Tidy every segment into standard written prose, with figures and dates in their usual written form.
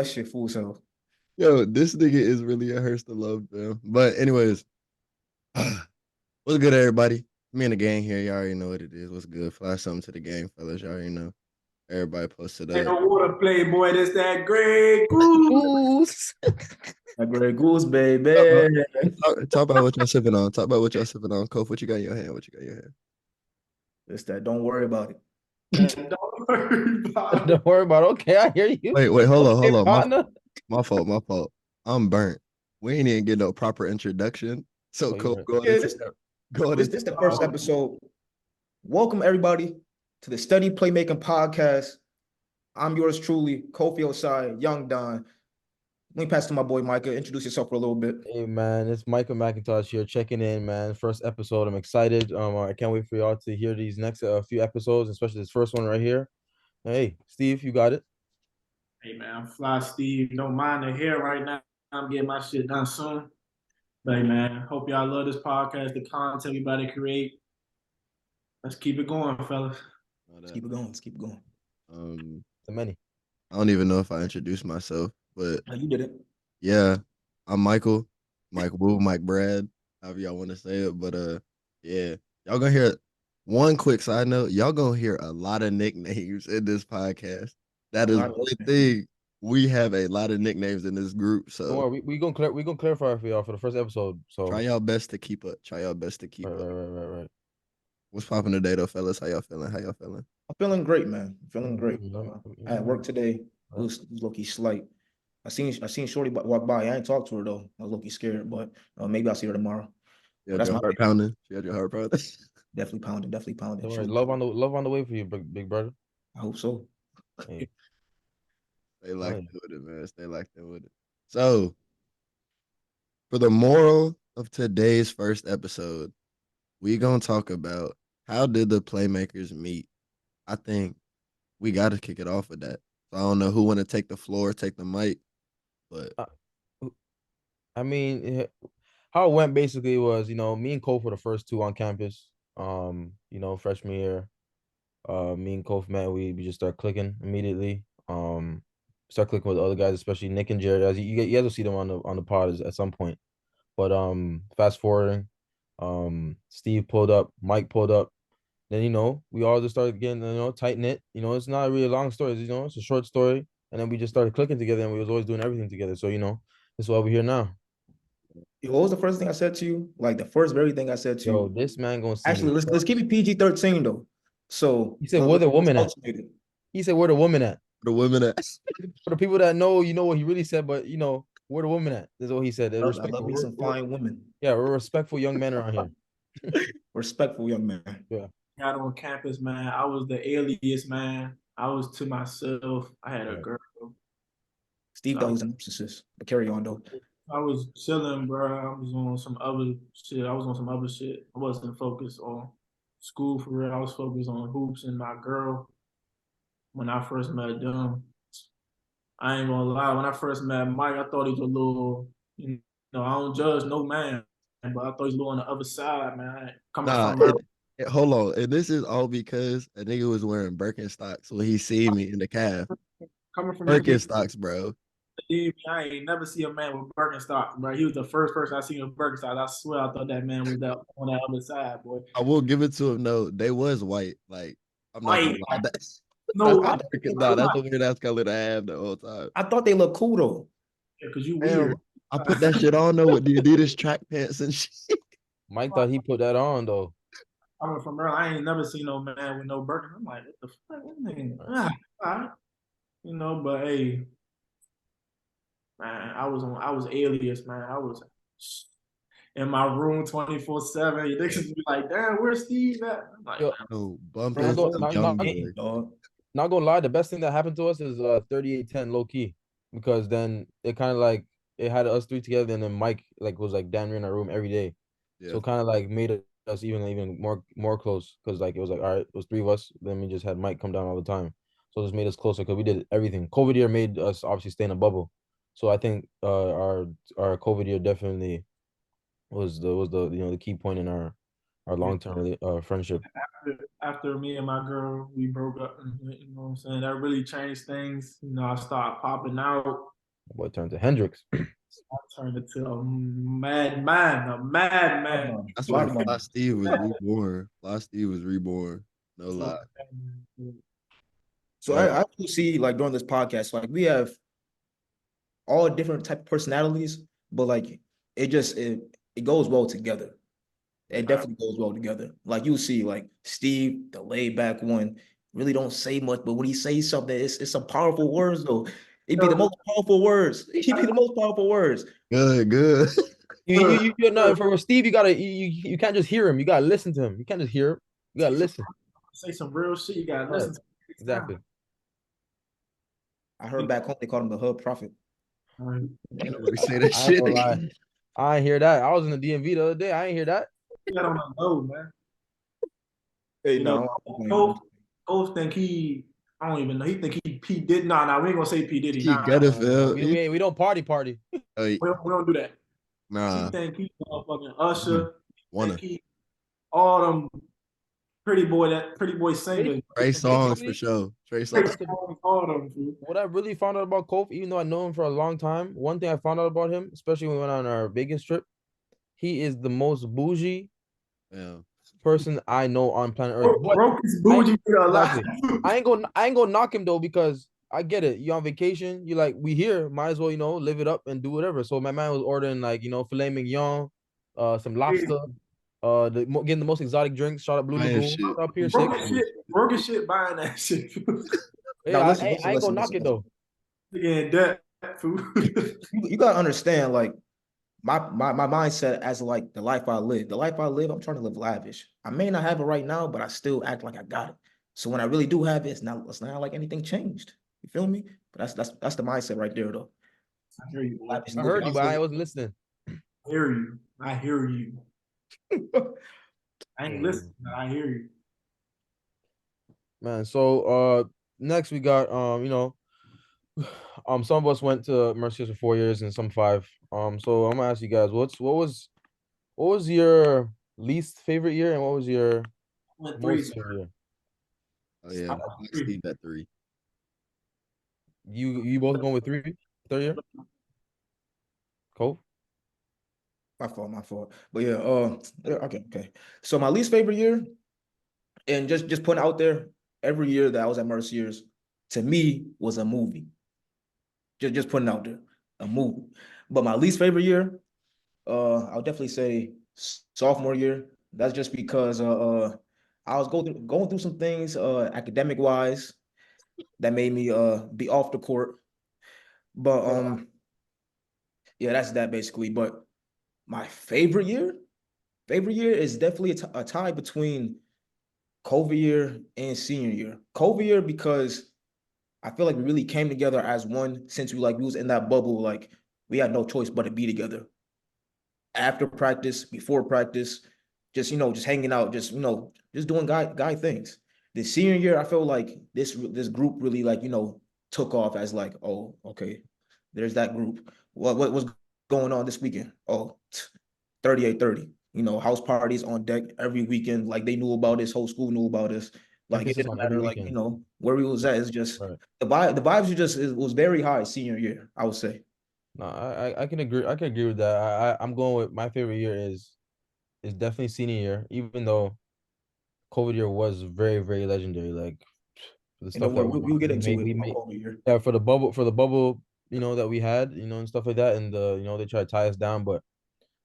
that shit fool self. Yo, this nigga is really a hearse to love, man. But anyways, what's good, everybody? Me and the gang here. Y'all already know what it is. What's good? Flash something to the gang, fellas. Y'all already know. Everybody posted Ain't up. no water playboy. This that Greg Goose. That Grey Goose, Talk baby. about, talk about what y'all sipping on. Talk about what y'all sipping on. Kof, what you got in your hand? What you got in your hand? It's that. Don't worry about it. Don't worry about it. Don't worry about it. Okay, I hear you. Wait, hold on, Hey, hold on. partner. My fault. I'm burnt. We ain't even get no proper introduction. So Oh, you Kof, right. go on Yeah, and this, go on this, and this the first episode. Welcome everybody to the Steady PlayMaking Podcast. I'm yours truly, Kofi Osai, Young Don. Let me pass to my boy Micah. Introduce yourself for a little bit. Hey man, it's Michael McIntosh here checking in, man. First episode. I'm excited. I can't wait for y'all to hear these next few episodes, especially this first one right here. Hey, Steve, you got it. Hey man, I'm Fly Steve. Don't mind the hair right now. I'm getting my shit done soon. But hey man, hope y'all love this podcast, the content we about to create. Let's keep it going, fellas. Let's keep it going. Let's keep it going. The many. I don't even know if I introduced myself, but No, you did it. yeah, I'm Michael, Mike Woo, Mike Brad, however y'all want to say it. But yeah, y'all gonna hear one quick side note. Y'all gonna hear a lot of nicknames in this podcast. That A is lot of one nicknames. thing. We have a lot of nicknames in this group, Don't so worry, we gonna clarify for y'all for the first episode. try So y'all best to keep up. Try y'all best to right, keep up. right, right, right, right. What's popping today, though, fellas? How y'all feeling? How y'all feeling? I'm feeling great, man. I'm feeling great. I had work Mhm. today. It was low-key slight. I seen Shorty walk by. I ain't talked to her though. I was low-key scared, but maybe I'll see her tomorrow. You But had that's your my heart pounding. She had your heart pounding. definitely pounding, definitely pounding. Don't She worry, was, love on the way for you, big brother. I hope so. Hey, Stay locked right. in with it, man. Stay locked in with it. So, for the moral of today's first episode, we gonna talk about how did the playmakers meet. I think we got to kick it off with that. So I don't know who want to take the floor, take the mic, but Uh, I mean, how it went basically was, me and Cole were the first two on campus. Freshman year. Me and Kof, man, we just start clicking immediately. Start clicking with the other guys, especially Nick and Jared. As you guys will see them on the pod at some point. But fast forwarding, Steve pulled up, Mike pulled up. Then we all just started getting tight knit. It's not really a long story. It's a short story, and then we just started clicking together, and we was always doing everything together. So that's why we're here now. What was the first thing I said to you? Like the first very thing I said to Yo, you. this man gonna sing Actually, his let's keep chorus. it PG-13 though. So He said, "Where the let's woman at?" ultimate it. He said, "Where the woman at?" the women that For the people that know, you know what he really said, but where the woman at? This is what he said. They're I love respectful. me some fine women. Yeah, we're respectful young men around here. Respectful young man. Yeah. Got on campus, man. I was the alias, man. I was to myself. I had a Right. girl. Steve thought he I, was an narcissist, but carry on though. I was chilling, bro. I was on some other shit. I was on some other shit. I wasn't focused on school for real. I was focused on hoops and my girl when I first met them. I ain't gonna lie. When I first met Mike, I thought he was a little, I don't judge no man, but I thought he was a little on the other side, man. Coming nah. from her, Hold on, and this is all because a nigga was wearing Birkenstocks when he seen me in the calf. coming from him, Birkenstocks, bro. I ain't never see a man with Birkenstocks, bro. He was the first person I seen with Birkenstocks. I swear I thought that man was that on that other side, boy. I will give it to him. No, they was white. Like I'm not gonna White, lie. That's no, I, the thought they Nah, cool. that's the weird ass color to have the whole time. I thought they looked cool though. because you Damn, weird. I put that shit on though with the Adidas track pants and shit. Mike thought he put that on though. Coming from her, I ain't never seen no man with no Birkin. I'm like, what the fuck? What nigga? Right. All right. But hey, man, I was alias, man. I was in my room 24/7. You niggas be like, damn, where's Steve at? I'm like, Yo, No, Bro, not bumping go, so some not, young not, boy. dog. not gonna lie, the best thing that happened to us is 3810 low key. Because then it kind of like it had us three together, and then Mike like was like down in our room every day. Yeah, So kind of like made us even more close because like it was like all right, it was three of us. Then we just had Mike come down all the time. So it just made us closer because we did everything. COVID year made us obviously stay in a bubble. So I think our COVID year definitely was the the key point in our yeah. long term friendship. After me and my girl, we broke up. You know what I'm saying? That really changed things. I started popping out. Boy turned to Hendrix. I turned into a madman, a madman. That's Bad when man. Fly Steve was reborn. Fly Steve was reborn. No lie. So Yep. I actually see like during this podcast, like we have all different type of personalities, but like it goes well together. It definitely goes well together. Like you see, like Steve, the laid back one, really don't say much, but when he says something, it's some powerful words though. It'd be the most powerful words. It'd be the most powerful words. Good, good. You know, for Steve, you gotta you can't just hear him. You gotta listen to him. You can't just hear him. You gotta listen. Say some real shit. You gotta Yeah, listen to it. exactly. I heard back home they called him the Hub Prophet. Right. Ain't nobody say that I ain't shit gonna lie. again. I ain't hear that. I was in the DMV the other day. I ain't hear that. I don't know, man. Hey, You know, Cole think he. I don't even know. He think he P did. Nah, we ain't gonna say P Diddy. He Nah, gotta nah, feel. We don't party. we don't do that. Nah, He think he motherfucking Usher. wanna. Think he all them pretty boy singers. Trey Songs for Basically, sure. Trey Songs. All them. Dude. what I really found out about Kofi, even though I know him for a long time, one thing I found out about him, especially when we went on our Vegas trip, he is the most bougie Yeah. person I know on planet Earth. But Broke his bougie nigga alive. exactly. I ain't gonna knock him though, because I get it. You on vacation, you like, we here, might as well, live it up and do whatever. So my man was ordering like, filet mignon, some lobster, getting the most exotic drinks. Shout out Blue Ryan Lagoon. shit. Shout out Pier 6. Broke his shit buying that shit. Hey, Now listen, I ain't gonna knock it though. Nigga in debt, fool. You gotta understand, like my mindset as like the life I live. The life I live, I'm trying to live lavish. I may not have it right now, but I still act like I got it. So when I really do have it, it's not like anything changed. You feel me? But that's the mindset right there, though. I hear you. Lavish I heard you, but I living. wasn't listening. I hear you. I ain't listening, but I hear you. Man, so next we got some of us went to Mercy's for 4 years and some 5. So I'm gonna ask you guys, what was your least favorite year and what was your Went most three. favorite year? Oh yeah. Black Steve at 3. You both going with 3? Third year? Cool. My fault. But yeah, okay. So my least favorite year, and just putting out there, every year that I was at Mercy's, to me, was a movie. Just putting out there, a movie. But my least favorite year, I'll definitely say sophomore year. That's just because I was going through some things academic wise that made me be off the court. But yeah, that's that basically. But my favorite year is definitely a tie between COVID year and senior year. COVID year because I feel like we really came together as one since we was in that bubble, like we had no choice but to be together. After practice, before practice, just hanging out, just doing guy things. The senior year, I feel like this group really took off as like, oh, okay, there's that group. What was going on this weekend? Oh, 3830. House parties on deck every weekend. Like they knew about this, whole school knew about this. Like it Emphasis didn't on every matter, like, weekend. where we was at. It's just Right. the vibes was very high senior year, I would say. No, I can agree. I can agree with that. I'm going with my favorite year is definitely senior year, even though COVID year was very, very legendary. Like the stuff that We'll get we into made, it we made, over here. yeah, for the bubble, that we had, and stuff like that, and they tried to tie us down, but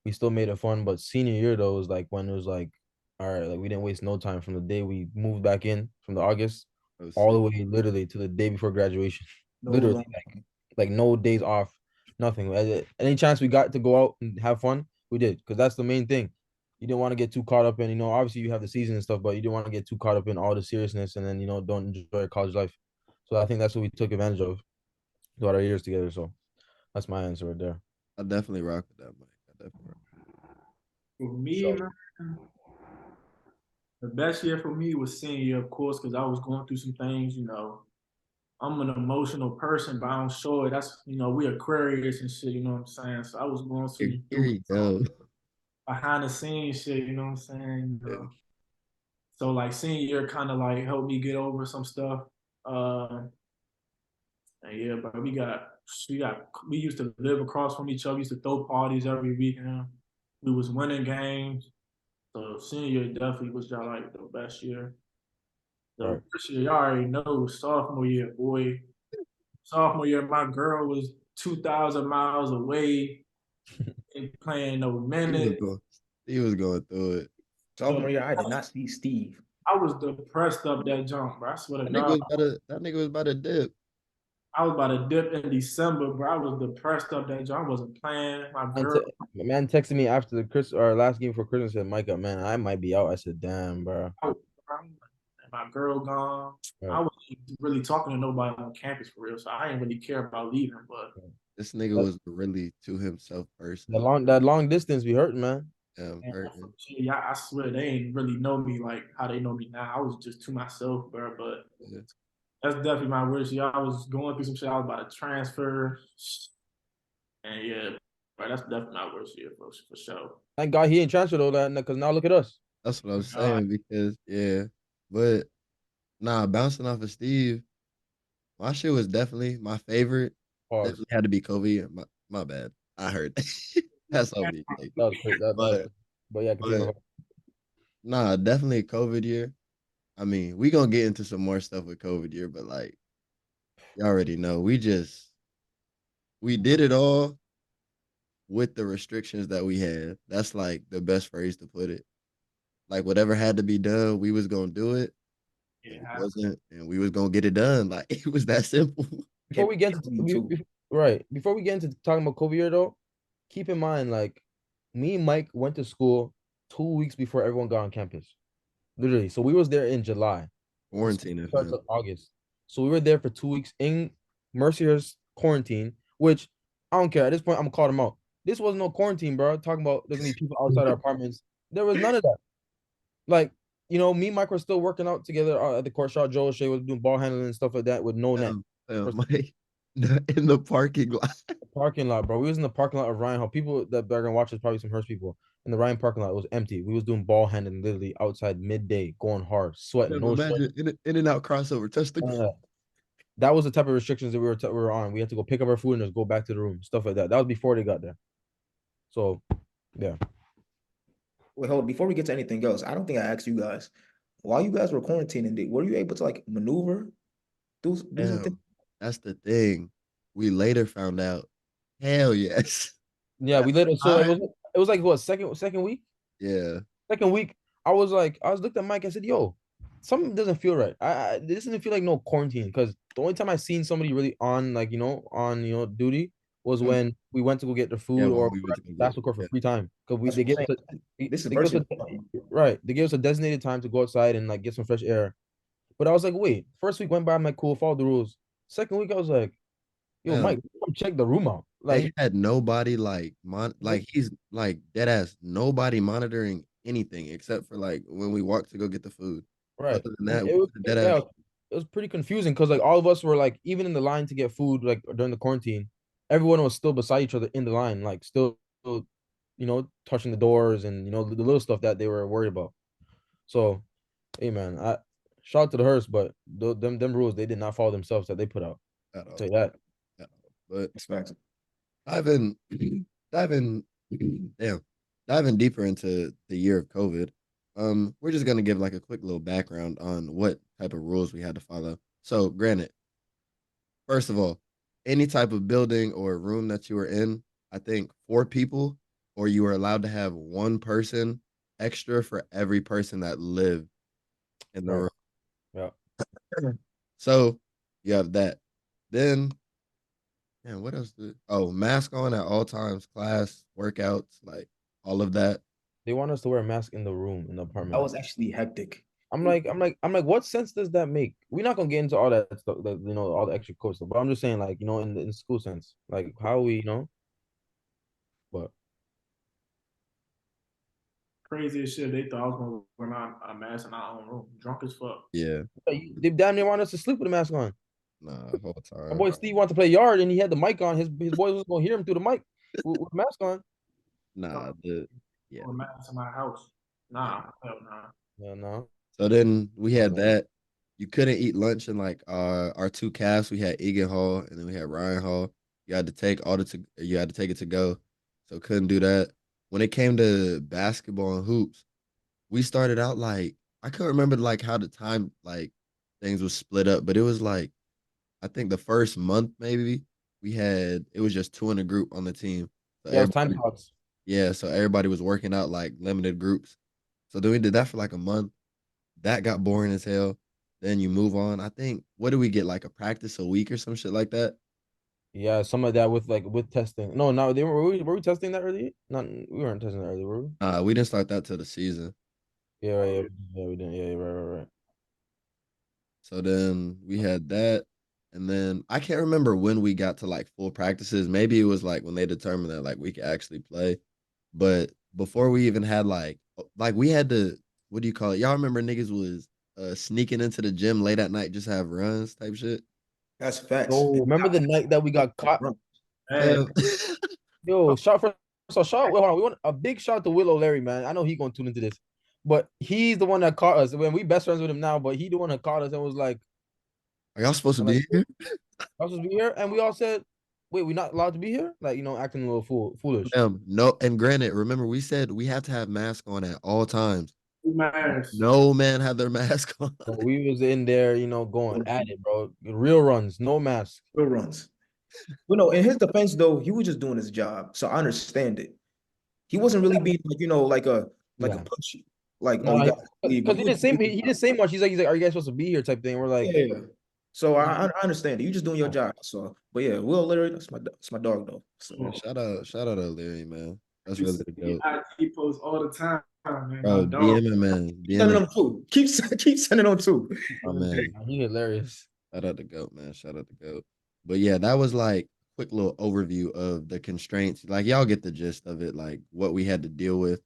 we still made it fun. But senior year though was like when it was like, all right, like we didn't waste no time from the day we moved back in from the August Oh, all the sick. way literally to the day before graduation. No Literally, long like no days off, nothing. Any chance we got to go out and have fun, we did, because that's the main thing. You didn't want to get too caught up in, obviously you have the season and stuff, but you didn't want to get too caught up in all the seriousness and then, don't enjoy college life. So I think that's what we took advantage of throughout our years together. So that's my answer right there. I definitely rock with that, Mike. I definitely rock. For me, So- man, the best year for me was senior year, of course, because I was going through some things. I'm an emotional person, but I don't show it. That's we Aquarius and shit. You know what I'm saying? So I was going Here you go. behind the scenes shit. You know what I'm saying? Yeah. So like senior year kind of like helped me get over some stuff. And yeah, but we got we used to live across from each other. We used to throw parties every weekend. We was winning games. So senior year definitely was y'all like the best year. The Right. first year, y'all already know, sophomore year, boy. Sophomore year, my girl was 2,000 miles away, ain't playing no minute. He was going through it. Sophomore year, I did not see Steve. I was depressed up that jump, bro. I swear to That God. nigga was about to dip. I was about to dip in December, bro. I was depressed up that jump. I wasn't playing. My Man, girl, man texted me after the Chris or last game for Christmas said, Micah, man, I might be out. I said, damn, bro. my girl gone. I Right. wasn't really talking to nobody on campus for real, so I didn't really care about leaving. But This nigga That, was really to himself person. that long distance be hurting, man. Damn, hurting. yeah, I swear they ain't really know me like how they know me now. I was just to myself, bro. But Yeah. that's definitely my worst year. I was going through some shit. I was about to transfer, and yeah, bro, that's definitely my worst year for sure. Thank God he ain't transferred all that because now look at us. That's what I'm saying because yeah, but nah, bouncing off of Steve, my shit was definitely my favorite. Pause. Definitely had to be Kobe. My bad. I heard that's on me. Like, That was crazy. but But yeah, continue. but nah, definitely a COVID year. I mean, we gonna get into some more stuff with COVID year, but like you already know, we did it all with the restrictions that we had. That's like the best phrase to put it. Like whatever had to be done, we was gonna do it. If it Yeah, wasn't, and we was gonna get it done. Like it was that simple. Before we get into Me too. before we get into talking about Kobe year though, keep in mind like me and Mike went to school 2 weeks before everyone got on campus. Literally. So we was there in July. The school Quarantine, starts fam. in August. So we were there for 2 weeks in Mercier's quarantine, which I don't care. At this point, I'm gonna call them out. This wasn't no quarantine, bro. Talking about there's gonna be people outside our apartments. There was none of that. Like, me and Mike were still working out together at the court shot. Joe Shea was doing ball handling and stuff like that with no net. Mike, in the parking lot. Parking lot, bro. We was in the parking lot of Ryan Hall. People that are gonna watch us, probably some Hearst people. In the Ryan parking lot, it was empty. We was doing ball handling literally outside midday, going hard, sweating, no sweat. Imagine in and out crossover, touch the. None of that. That was the type of restrictions that we were on. We had to go pick up our food and just go back to the room, stuff like that. That was before they got there. So, yeah. Wait, hold on. Before we get to anything else, I don't think I asked you guys. While you guys were quarantining, were you able to like maneuver, do some things? Damn, that's the thing. We later found out. Hell yes. Yeah, we later. So I, it was like what second week? yeah. Second week, I was looking at Mike. I said, "Yo, something doesn't feel right. This doesn't feel like no quarantine." Because the only time I seen somebody really on duty was Mm. when we went to go get their Yeah, food when or we went to go get basketball court for yeah. free time. Because That's they what gave I'm us saying. This is they gave us virtual. right. They gave us a designated time to go outside and like get some fresh air. But I was like, wait. First week went by, I'm like, cool, follow the rules. Second week, I was like, yo, Damn, Mike, come check the room out. they Like, had nobody like he's like dead ass nobody monitoring anything except for like when we walked to go get the food. right. Other than And that, it was dead yeah, ass. it was pretty confusing because like all of us were like even in the line to get food like during the quarantine, everyone was still beside each other in the line, like still touching the doors and the little stuff that they were worried about. So, hey man, I shout out to the Hearst, but them rules they did not follow themselves that they put out. At all. Say that. At all. But That's facts. diving diving damn diving deeper into the year of COVID, we're just gonna give like a quick little background on what type of rules we had to follow. So granted, first of all, any type of building or room that you were in, I think 4 people, or you were allowed to have one person extra for every person that lived in the Right. room. Yeah. So you have that. Then, man, what else? Mask on at all times, class, workouts, like all of that. They want us to wear a mask in the room in the That apartment. was actually hectic. What sense does that make? We're not gonna get into all that stuff, all the extra code stuff. But I'm just saying, like, in school sense, like how but crazy as shit. They thought I was gonna wear a mask in our own room, drunk as fuck. Yeah, they damn near want us to sleep with a mask on. nah, whole My time. boy Steve wanted to play yard and he had the mic on. His boys was gonna hear him through the mic with the mask on. Nah, yeah. A mask in my house. Nah, hell nah. Yeah, no. So then we had that. You couldn't eat lunch in like our 2 calves. We had Egan Hall and then we had Ryan Hall. You had to take you had to take it to go. So couldn't do that. When it came to basketball and hoops, we started out like I couldn't remember like how the time like things was split up, but it was like I think the first month maybe it was just two in a group on the team. So Yeah, it was time everybody pods. yeah, so everybody was working out like limited groups. So then we did that for like a month. That got boring as hell. Then you move on. I think what do we get like a practice a week or some shit like that? Yeah, some of that with with testing. No, they were we testing that early? Not we weren't testing that early, were we? We didn't start that till the season. Yeah, right, yeah, we didn't. Yeah, right. So then we had that. And then I can't remember when we got to like full practices. Maybe it was like when they determined that like we could actually play. But before we even had like we had to what do you call it? Y'all remember niggas was sneaking into the gym late at night just to have runs type shit? That's facts. Yo, remember the night that we got caught? Hey, Yo, shout. Wait, hold on. We want a big shout to Will O'Leary, man. I know he gonna tune into this, but he's the one that caught us. When we best friends with him now, but he the one that caught us and was Are y'all supposed to like, be here? I was supposed to be here, and we all said, "Wait, we not allowed to be here?" Like, acting a little foolish. No, and granted, remember we said we had to have masks on at all times. Mars. No man had their mask on. So we was in there, going at it, bro. Real runs, no mask. Real runs. Well, no, in his defense, though, he was just doing his job. So I understand it. He wasn't really being like, like a Yeah. push, like, oh, you No, got to leave. because he didn't say he didn't say much. He's like, "Are you guys supposed to be here?" Type thing. We're like, Yeah. So I understand it. You just doing your job. So, but yeah, Will Leary, that's my dog though. So, Man, shout out to Larry, man. That's really the The goat. IT posts all the time, man. My Bro, dog. DM him, man. keep DM sending him. them too. Keep sending them too. Oh man. he hilarious. Shout out the GOAT, man. Shout out the GOAT. But yeah, that was like quick little overview of the constraints. Like y'all get the gist of it, like what we had to deal with.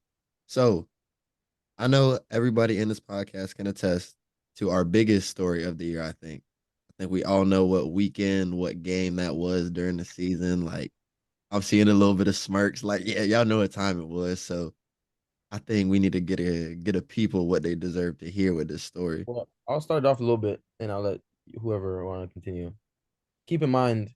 So I know everybody in this podcast can attest to our biggest story of the year, I think. I think we all know what weekend, what game that was during the season. Like I'm seeing a little bit of smirks. Like, yeah, y'all know what time it was. So I think we need to get a people what they deserve to hear with this story. Well, I'll start off a little bit, and I'll let whoever want to continue. Keep in mind,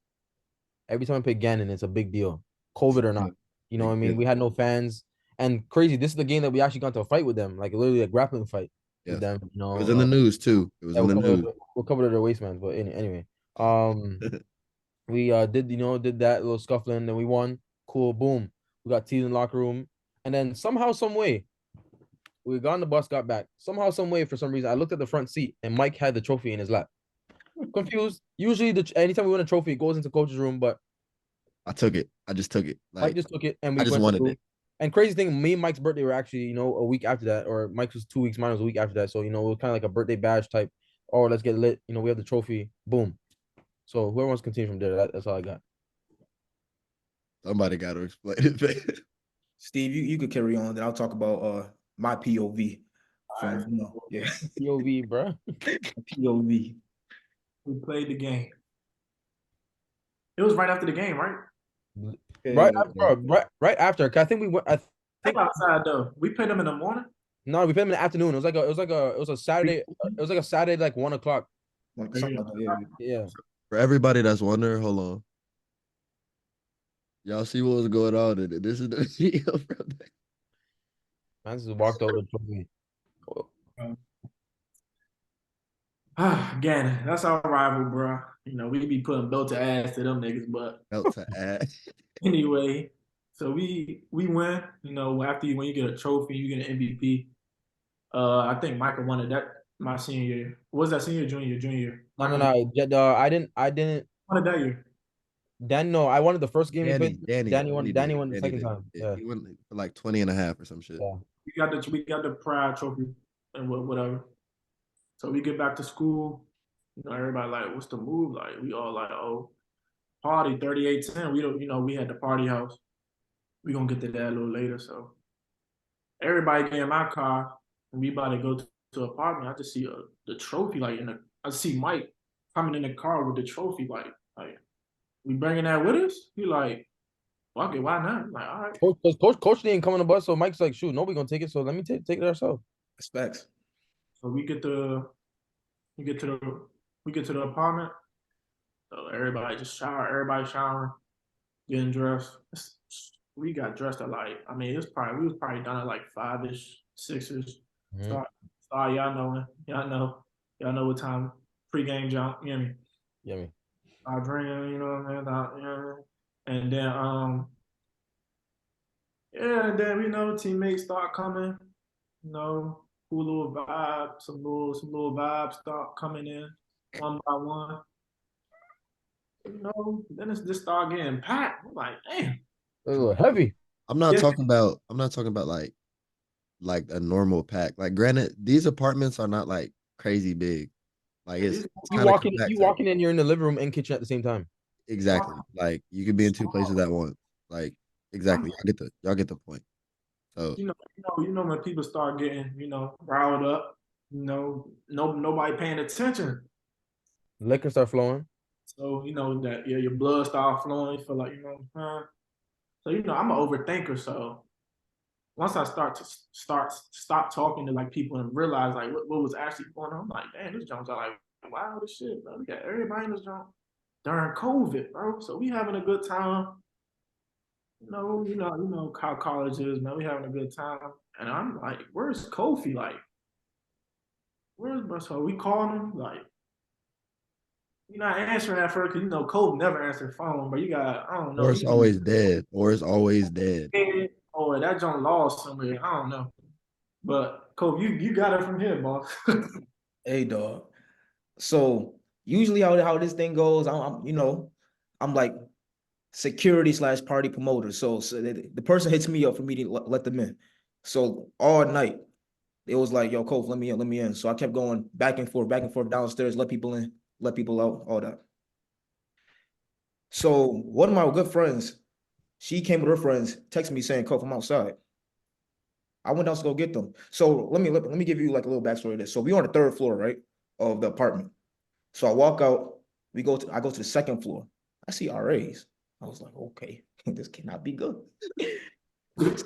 every time I pick Gannon, it's a big deal, COVID or not. You know what I mean? Yeah. We had no fans, and crazy. This is the game that we actually got into a fight with them, like literally a grappling fight with Yes. them. It was in the news too. It was Yeah, in the news. we'll cover their waistbands, but anyway, we did that little scuffling, then we won. Cool, boom. We got teased in the locker room, and then somehow, some way, we got on the bus, got back. Somehow, some way, for some reason, I looked at the front seat, and Mike had the trophy in his lap. Confused. Usually, anytime we win a trophy, it goes into coach's room, but I took it. I just took it. Mike Like just took it, and I we just went wanted through. it. And crazy thing, me and Mike's birthday were actually, a week after that, or Mike's was 2 weeks, mine was a week after that. So, it was kind of like a birthday badge type. Oh, let's get lit. We have the trophy. Boom. So whoever wants to continue from there, that's all I got. Somebody got to explain it, man. Steve, you could carry on. Then I'll talk about my POV from yeah POV, bro. POV. We played the game. It was right after the game, right? Right Yeah. after, right after. 'Cause I think we went. I think outside though. We played them in the morning. no, we played them in the afternoon. It was a Saturday. It was like a Saturday, like 1 o'clock. Something like that, yeah. Yeah. For everybody that's wondering, hold on. Y'all see what was going on in it. This is the video from that. Man, just walked over the trophy. Again, that's our rival, bro. We be putting belt to ass to them niggas, but Belt to add. anyway, so we win. After when you get a trophy, you get an MVP. I think Michael wanted that my senior year. Was that senior, junior, junior? No. I didn't. Wanted that year. No, I wanted the first game we played. Danny won the second did. time. Yeah. He won for like 20 and a half or some shit. Yeah. We got the pride trophy and whatever. So we get back to school. Everybody like, what's the move? Like we all like, oh, party 3810. We don't, we had the party house. We gonna get to that a little later. So everybody get in my car and we about to go to the apartment. I just see the trophy I see Mike coming in the car with the trophy like we bringing that with us? He like, fuck it, why not? I'm like, all right. Coach didn't come on the bus, so Mike's like, shoot, nobody gonna take it. So let me take it ourselves. Respects. So we get to the apartment. So everybody just shower. Everybody showering. getting dressed. We got dressed at like, I mean, we was probably done at like 5-ish, 6-ish. Mhm. Start y'all know what time pregame jump, you know what I mean? Yummy. Start drinking, you know what I mean? And then yeah, and then teammates start coming, cool little vibe, some little vibes start coming in one by one. Then it's just start getting packed. I'm like, damn. A little heavy. I'm not Yeah. talking about like a normal pack. Like granted, these apartments are not like crazy big. Like it's You kind of walking, compact. you walking in, you're in the living room and kitchen at the same time. Exactly. Like you could be in two places at once. Like exactly. Y'all get the point. So When people start getting, riled up, nobody paying attention. Liquor start flowing. So, that your blood start flowing. You feel like, So, I'm an overthinker. So once I stop talking to like people and realize like what was actually going on, I'm like, damn, this junk's like, wow, this shit, bro. We got everybody in this junk during COVID, bro. So we having a good time. How college is, man. We having a good time. And I'm like, where's Kofi? Like, where's bro? So we calling him, like, you're not answering at first because Kofi never answered phone, but you got, I don't know, or it's always dead. Or it's always dead. or that junk lost somewhere. I don't know. But Kofi, you got it from here, boss. Hey, dog. So usually how this thing goes, I'm like security/party promoter. So the person hits me up for me to let them in. So all night it was like, yo, Kofi, let me in. So I kept going back and forth downstairs, let people in, let people out, all that. So one of my good friends, she came with her friends, texted me saying, Kofi, I'm outside. I went down to go get them. So let me give you like a little backstory of this. So we on the third floor, right, of the apartment. So I walk out. I go to the second floor. I see RAs. I was like, okay, this cannot be good. This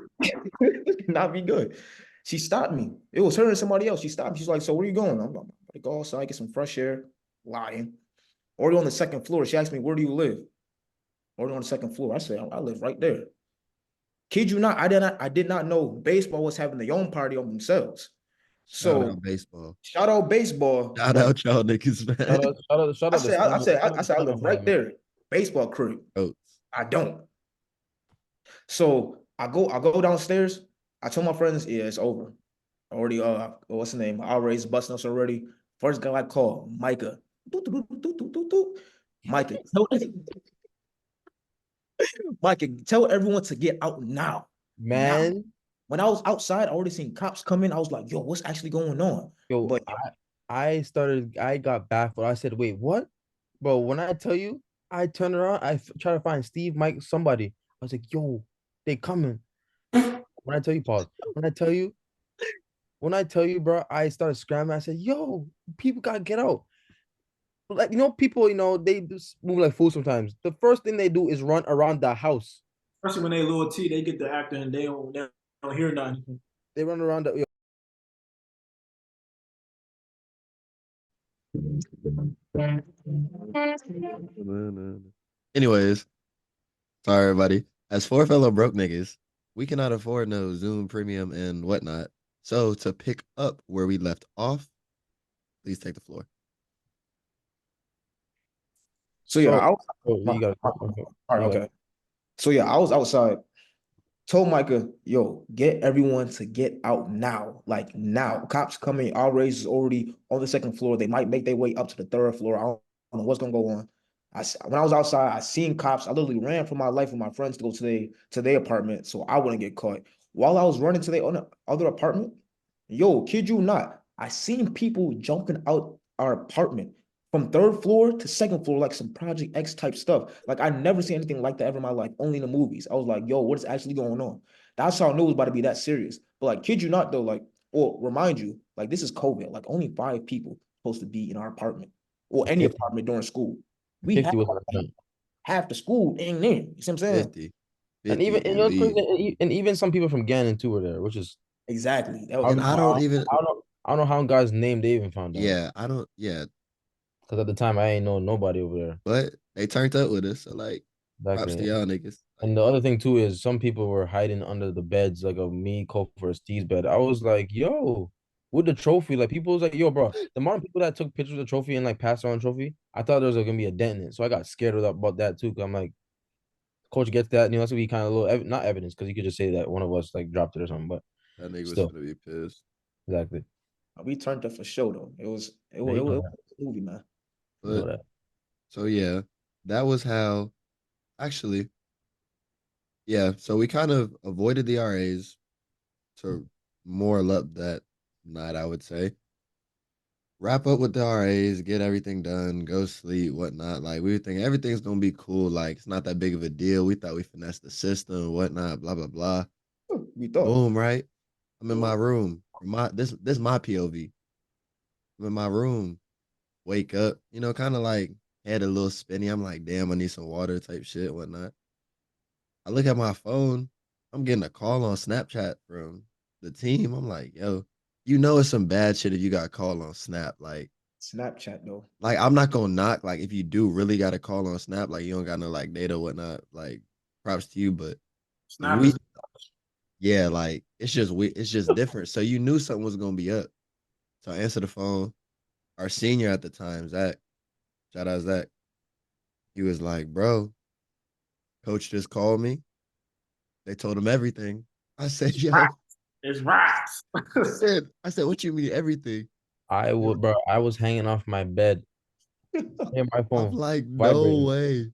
cannot be good. She stopped me. It was her and somebody else. She stopped me. She's like, so where are you going? I'm about to go outside, get some fresh air. Lying. Already on the second floor. She asked me, where do you live? Already on the second floor. I said, I live right there. Kid you not, I did not know baseball was having their own party on themselves. Shout So out baseball. shout out baseball. Shout out y'all niggas, man. Shout out I said I live right there. Baseball crib. Oats. I don't. So I go downstairs. I told my friends, yeah, it's over. Already, what's the name? Our race busting us already. First guy I call, Micah. Micah, Micah, tell everyone to get out now. Man. Now. When I was outside, I already seen cops come in. I was like, yo, what's actually going on? Yo, But I got baffled. I said, wait, what? Bro, when I tell you, I turned around, try to find Steve, Mike, somebody. I was like, yo, they coming. When I tell you, pause. When I tell you, bro, I started scrambling. I said, yo, people gotta get out. Like, people, they just move like fools sometimes. The first thing they do is run around the house. Especially when they little T, they get the actor and they don't hear nothing. They run around the. Anyways, sorry everybody. As four fellow broke niggas, we cannot afford no Zoom premium and whatnot. So to pick up where we left off, please take the floor. so yeah, okay. So yeah, I was outside. Told Micah, yo, get everyone to get out now. Like now. Cops coming. Our race is already on the second floor. They might make their way up to the third floor. I don't know what's gonna go on. When I was outside, I seen cops. I literally ran for my life with my friends to go to their apartment so I wouldn't get caught. While I was running to their other apartment, yo, kid you not, I seen people jumping out our apartment from third floor to second floor, like some Project X type stuff. Like I never seen anything like that ever in my life, only in the movies. I was like, yo, what is actually going on? That's how I knew it was about to be that serious. But like, kid you not though, like, or remind you, like this is COVID. Like only 5 people supposed to be in our apartment or any apartment during school. We 50 have was on half the school ain't there. You see what I'm saying? 50. And even and leave. and even some people from Gannon too were there, which is Exactly. And I don't even. I don't know how guys' name they even found out. Yeah, I don't. Yeah, Because at the time I ain't know nobody over there. but they turned up with us. So like, Props to Exactly. y'all niggas. And the other thing too is some people were hiding under the beds, like of me, Kofi, or Steve's bed. I was like, yo, with the trophy, like people was like, yo, bro, the amount of people that took pictures of the trophy and like passed around the trophy, I thought there was like, gonna be a dent in it. So I got scared about that too. Cause I'm like, coach gets that, that's gonna be kind of a little not evidence, because you could just say that one of us like dropped it or something, but That nigga was still, gonna be pissed. exactly. We turned up for show though. It was Yeah, you know was that. a movie, man. You know But that. so yeah, that was how actually, yeah. So we kind of avoided the RAs to moral up that night, I would say. Wrap up with the RAs, get everything done, go sleep, whatnot. Like we were thinking everything's gonna be cool. Like it's not that big of a deal. We thought we finessed the system, whatnot, blah blah blah. We thought. Boom, right? I'm in my room. This my POV. I'm in my room. Wake up, kind of like had a little spinny. I'm like, damn, I need some water type shit, whatnot. I look at my phone. I'm getting a call on Snapchat from the team. I'm like, yo, it's some bad shit if you got a call on Snap. Snapchat though. Like I'm not gonna knock. Like if you do really got a call on Snap, like you don't got no like data, whatnot. Like props to you, but Snap we, is yeah, like it's just different. So you knew something was gonna be up. So I answered the phone. Our senior at the time, Zach, shout out Zach. He was like, bro, coach just called me. They told him everything. I said, yo, it's rats. I said, what you mean everything? I would, bro. I was hanging off my bed. I hear my I'm phone like, no vibrating. way.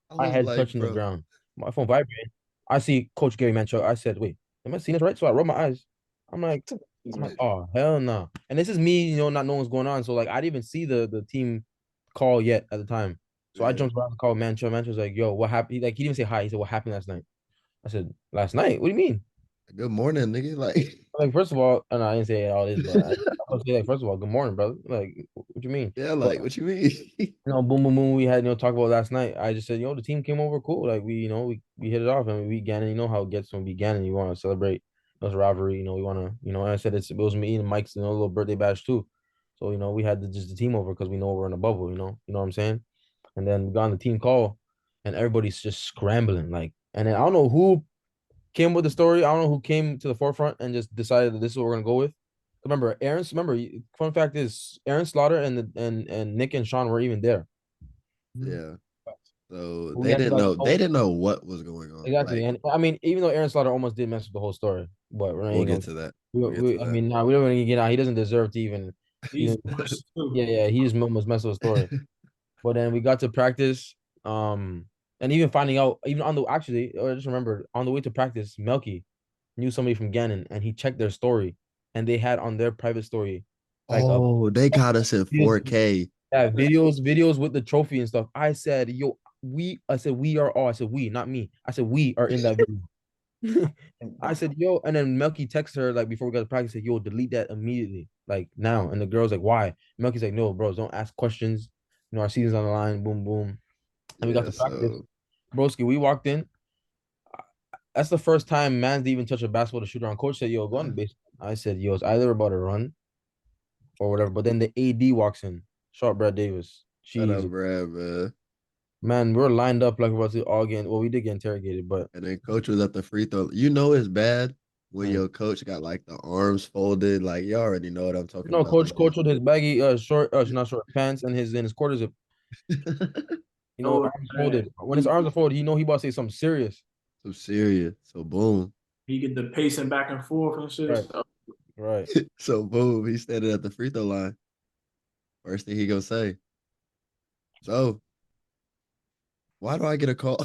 I My was head like, touching the bro, ground. My phone vibrating. I see Coach Gary Manchuk. I said, wait, am I seeing this right? So I rolled my eyes. I'm like, He's I'm like, right. oh hell no. And this is me, not knowing what's going on. So like I didn't even see the team call yet at the time. So I yeah, jumped around and called Manchuk. Manchuk's like, yo, what happened? He didn't say hi. He said, what happened last night? I said, last night? What do you mean? good morning, nigga. Like, Like, first of all, and I didn't say all this, but I was say like, first of all, good morning, brother. Like, what you mean? yeah, But like, what you mean? boom, boom, boom. We had, talk about last night. I just said, the team came over cool. Like we hit it off, and we beat Gannon. You know how it gets when we beat Gannon. You want to celebrate those rivalry. We want to, and I said it was me and Mike's, a little birthday bash too. So we had just the team over because we know we're in a bubble. You know what I'm saying. And then we got on the team call, and everybody's just scrambling. Like, and then I don't know who came with the story. I don't know who came to the forefront and just decided that this is what we're gonna go with. Remember, fun fact is Aaron Slaughter and Nick and Sean were even there. Yeah. So We they had to didn't like know. They didn't know what was going on. exactly, Like, and I mean, even though Aaron Slaughter almost did mess with the whole story, but we we'll ain't get gonna. to that. We, We'll get to we, I mean, nah, we don't even get out. He doesn't deserve to He's even. bush too. Yeah, yeah, he just almost messed with the story. that. But then we got to practice, and even finding out, even on the actually, I just remember on the way to practice, Melky knew somebody from Gannon, and he checked their story, and they had on their private story, like Oh, they got us in videos, 4K. yeah, videos with the trophy and stuff. I said, yo, I said we are all. I said we, not me. I said we are in that video. I said, yo, and then Melky texted her like before we got to practice, said, yo, delete that immediately, like now. And the girl's like, why? Melky's like, no, bros, don't ask questions. Our season's on the line. Boom, boom. And we got Yeah. to practice. So, Broski, we walked in. That's the first time man's even touched a basketball to shoot around. Coach said, yo, go on the base. I said, yo, it's either about to run or whatever. But then the AD walks in, Sharp Brad Davis. shut up, Jesus. Brad, man. Man, we're lined up like we're about to all get, well, we did get interrogated, but And then coach was at the free throw. It's bad when your coach got like the arms folded. Like you already know what I'm talking no, about. coach, Like coach with his baggy, short, not short pants and his quarters, Oh, arms man. folded. When his arms are folded, he about to say something serious. so serious. So boom. He get the pacing back and forth and shit. Right, So right. So boom. He's standing at the free throw line. First thing he gonna say. So why do I get a call?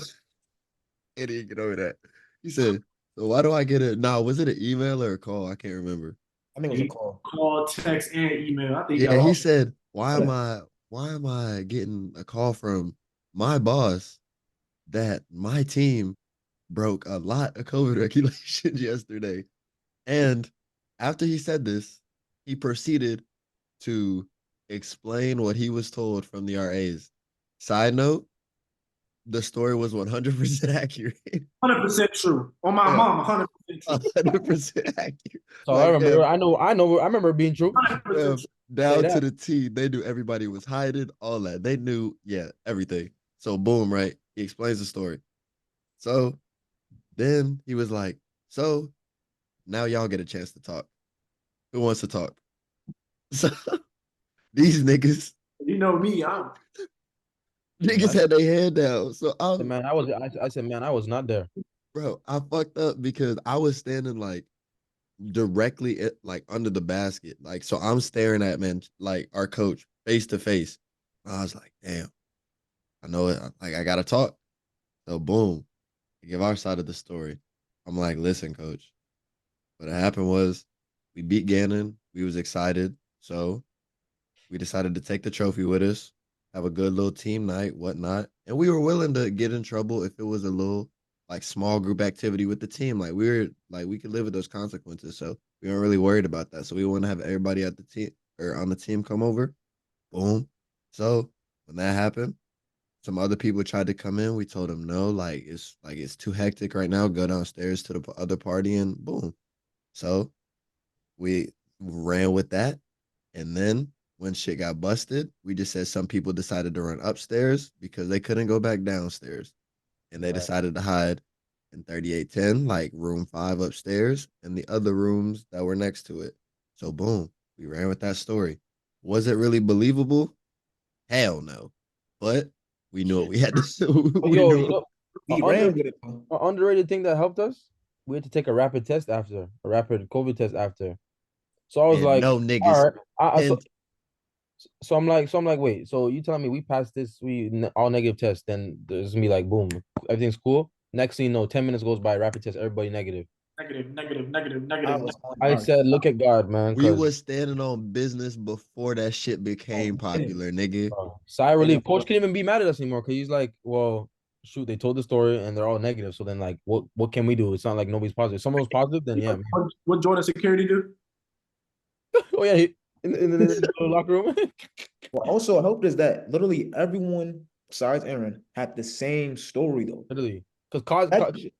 And he didn't get over that. He said, so why do I get a was it an email or a call? I can't remember. I think it was a he call. called, text, and email. I think he got Yeah, he all. said, why am I getting a call from my boss that my team broke a lot of COVID regulations yesterday? And after he said this, he proceeded to explain what he was told from the RAs. Side note, the story was 100% accurate. 100% true. On my Yeah, mom, 100% true. 100% accurate. So I Like, remember, fam, I remember it being true. 100% fam, true. Say down to that. the T, they knew everybody was hiding, all that. They knew, yeah, everything. So boom, right? He explains the story. So then he was like, so now y'all get a chance to talk. Who wants to talk? So these niggas You know me, I'm had their head down. So Man, I said, man, I was not there. bro, I fucked up because I was standing like directly like under the basket. Like, so I'm staring at man, like our coach face to face. I was like, damn, I know it. Like, I gotta talk. So boom, I give our side of the story. I'm like, listen, coach. What happened was we beat Gannon. We was excited. So we decided to take the trophy with us, have a good little team night, whatnot. And we were willing to get in trouble if it was a little like small group activity with the team. Like we could live with those consequences. So we weren't really worried about that. So we want to have everybody at the team or on the team come over. Boom. So when that happened, some other people tried to come in. We told them no, it's too hectic right now. Go downstairs to the other party and boom. So we ran with that. And then when shit got busted, we just said some people decided to run upstairs because they couldn't go back downstairs. And they decided to hide in 3810, like room 5 upstairs, and the other rooms that were next to it. So boom, we ran with that story. Was it really believable? Hell no. But we knew what we had to do. Yo, you know, We a ran under, with it. a underrated thing that helped us, we had to take a rapid test after, a rapid COVID test after. So I was And like, no all niggas. right. And So I'm like, wait. So you telling me we passed this, all negative tests? Then there's gonna be like, boom, everything's cool. Next thing you know, 10 minutes goes by, rapid test, everybody negative. negative, negative, negative, I negative. was on I our said, look at God, man, we because was standing on business before that shit became popular, nigga. sigh of And relief. Coach can't even be mad at us anymore because he's like, well, shoot, they told the story and they're all negative. So then, like, what can we do? It's not like nobody's positive. If someone was positive, then yeah. What Jordan security do? Oh yeah, in the locker room. Well, also, I hope is that literally everyone besides Aaron had the same story though. Literally, because cause, That cause shit-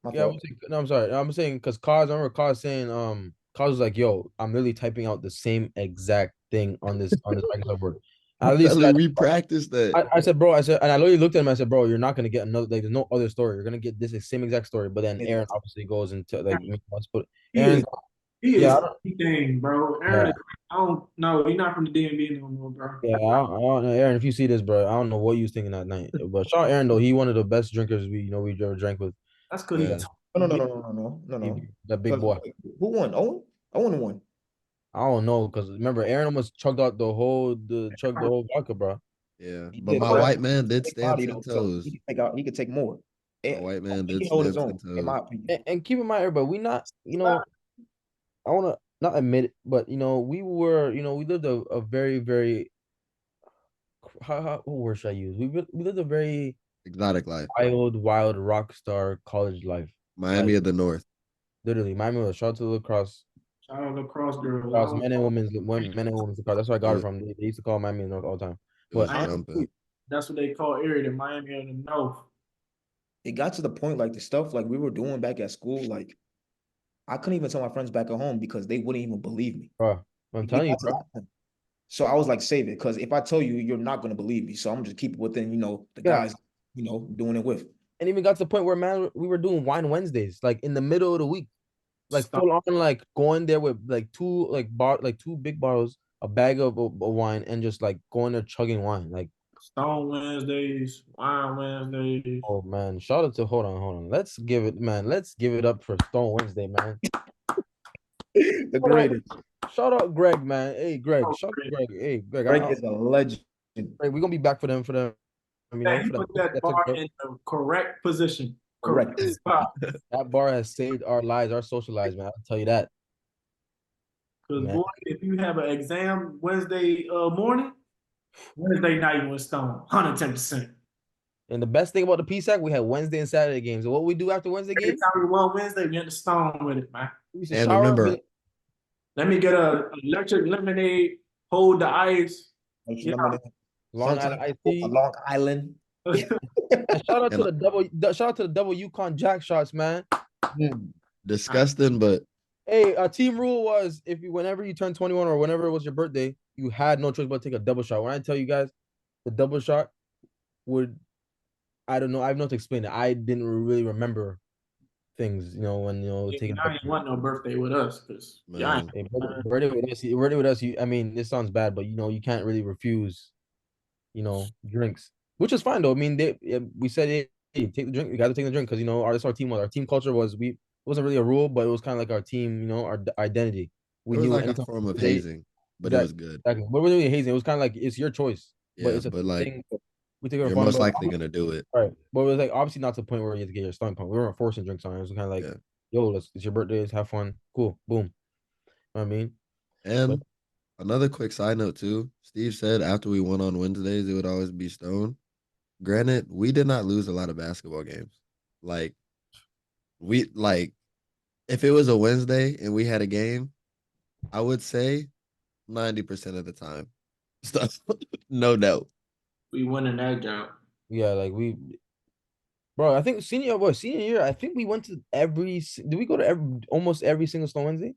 my yeah, fault. no, I'm sorry. I'm saying because cause I remember cause saying cause was like, yo, I'm literally typing out the same exact thing on this Microsoft Word. I'm At least telling you, we practiced that. I said, bro, I said, and I literally looked at him. I said, bro, you're not gonna get another. Like, there's no other story. You're gonna get this same exact story. But then Aaron obviously goes into like, let's put He Aaron. is he Yeah, is everything, bro. Aaron, yeah, I don't know. He's not from the DMV no more, bro. yeah. I don't know, Aaron. If you see this, bro, I don't know what you was thinking that night. But shout out Aaron though. He one of the best drinkers we ever drank with. That's because Yeah. No. That big 'Cause boy. who won? Owen? Owen won. I don't know because remember Aaron almost chugged the whole vodka, bro. Yeah. He But did, my but white man did big stand body 10 though, so toes. he could take more. My white I man think did he held his stand own, 10 in toes. my opinion. And keep in mind, everybody, we not, I want to not admit it, but we lived a very, very what word should I use? We lived a very Exotic life. wild rock star college life. Miami Like of the North. literally, Miami was shout out to the lacrosse, shout out lacrosse girls. lacrosse men and women's lacrosse. That's where I got it It, from. They used to call Miami North all the time. it But was I jumping. That's what they call area, the Miami of the North. It got to the point like the stuff like we were doing back at school, like I couldn't even tell my friends back at home because they wouldn't even believe me. bro, I'm It telling you, got to bro. that point. So I was like, save it, because if I tell you, you're not gonna believe me. So I'm just keep it within, the Yeah. guys, doing it with. And even got to the point where man, we were doing wine Wednesdays, like in the middle of the week. Like Stop. full on like going there with like two big bottles, a bag of wine, and just like going there chugging wine. Like, Stone Wednesdays, Wine Wednesdays. oh man, shout out to hold on. Let's give it up for Stone Wednesday, man. The greatest. Shout out Greg, man. Hey Greg, shout out Greg. Hey Greg, Greg is a legend. Greg, we're gonna be back for them Man, he for put that bar in the correct position. Correct. spot. that bar has saved our lives, our social lives, man. I'll tell you that. Because Man. boy, if you have an exam Wednesday morning, Wednesday night you in Stone, 110%. And the best thing about the PSAC, we had Wednesday and Saturday games. And what we do after Wednesday Every games, time we won Wednesday, we had to Stone with it, man. we used to And shower up, remember, Let me get a electric lemonade, hold the ice. Yeah. Long Island iced tea. Long Island. And shout out to And- the double Yukon Jack shots, man. disgusting, but Hey, a team rule was whenever you turn 21 or whenever it was your birthday, you had no choice but to take a double shot. When I tell you guys, the double shot would I don't know. I have not to explain it. I didn't really remember things, when Yeah, taking y'all ain't want no birthday with us, cause y'all ain't. Man, Hey, birthday with us. I mean, this sounds bad, but you can't really refuse, drinks, which is fine though. I mean, we said, hey, take the drink. You got to take the drink because that's our team was. Our team culture was it wasn't really a rule, but it was kind of like our team, our identity. it We was knew like a anytime form of they hazing, but it exactly, was good. exactly. But we're really hazing. It was kind of like it's your choice, but Yeah, it's a but like thing. We take it for you're fun, most but likely gonna do it. right. But it was like obviously not to the point where you have to get your stomach pumped. We weren't forcing drinks on it. It was kind of like, Yeah. yo, it's your birthday, let's have fun. Cool, boom. You know what I mean? But And another quick side note too. Steve said after we won on Wednesdays, it would always be Stone. Granted, we did not lose a lot of basketball games. Like like if it was a Wednesday and we had a game, I would say 90% of the time. Stuff. No doubt. We winning that job. yeah, like bro, I think senior year, I think we went to did we go to almost every single Stone Wednesday?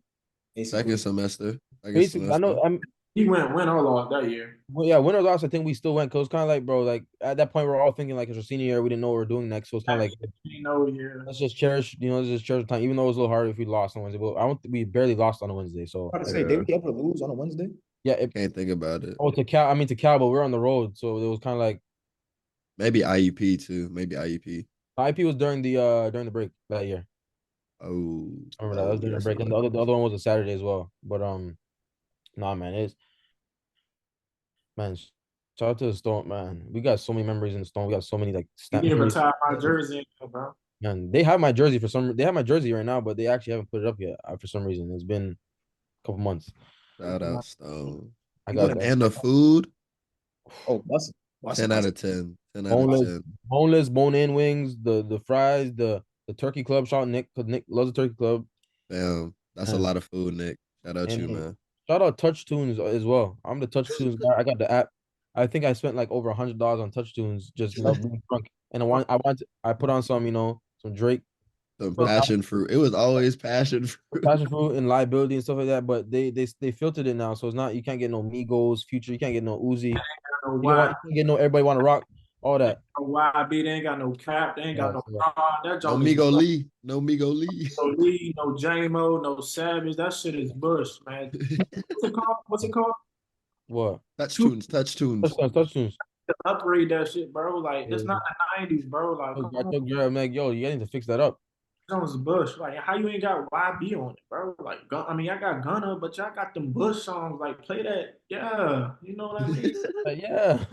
Second Basically. semester. Second Basically, I know. semester. He win all off that year. Well, yeah, win or loss, I think we still went. Cause it's kind of like, bro, like at that point, we're all thinking like it's our senior year. We didn't know what we are doing next, so it's kind of like You know, yeah. let's just cherish, let's just cherish the time. Even though it was a little harder if we lost on Wednesday, but I don't. We barely lost on a Wednesday, so I'm about to say, Yeah. did we ever lose on a Wednesday? yeah. Can't think about it. To Cal, I mean to Cal, but we're on the road, so it was kind of like Maybe IUP too. Maybe IUP. IP was during the break that year. Oh, I remember that. That was during the that's break, and right. the other one was a Saturday as well. But nah, man, man. Shout out to the Stone, man. We got so many memories in the Stone. We got so many like You snap didn't memories. retire my jersey, bro. Man, they have my jersey They have my jersey right now, but they actually haven't put it up yet for some reason. It's been a couple months. Shout out Stone. I You go got to that And the food, oh Bus 10 out of 10. 10 out of boneless, 10. bone-in wings, the fries, the turkey club. Shout out Nick, because Nick loves the turkey club. Damn, that's a Man, lot of food, Nick. Shout out you, and man. shout out Touch Tunes as well. I'm the Touch Tunes guy. I got the app. I think I spent like over $100 on Touch Tunes just being drunk. And I put on some Drake, Some but passion fruit. It was always passion fruit. passion fruit and liability and stuff like that. But they filtered it now, so it's not you can't get no Migos, Future, you can't get no Uzi. I don't know You know what? why. You can't get no Everybody Want to Rock, all that. YB, they ain't got no cap, they ain't got Yeah, no so, car. That No joint is Migo bush. Lee. No Migo Lee. No Lee, no J-Mo, no Savage. That shit is bush, man. What's it called? What's it called? what? Touch Two tunes, touch tunes. Touch Tunes. to upgrade that shit, bro. Like Yeah, that's not the '90s, bro. Like come I on, told girl, I'm like, yo, you need to fix that up. Jones Bush. Like how you ain't got YB on it, bro? Like I mean, I got Gunna, but y'all got them Bush songs. Like play that, yeah. You know what I mean? Yeah.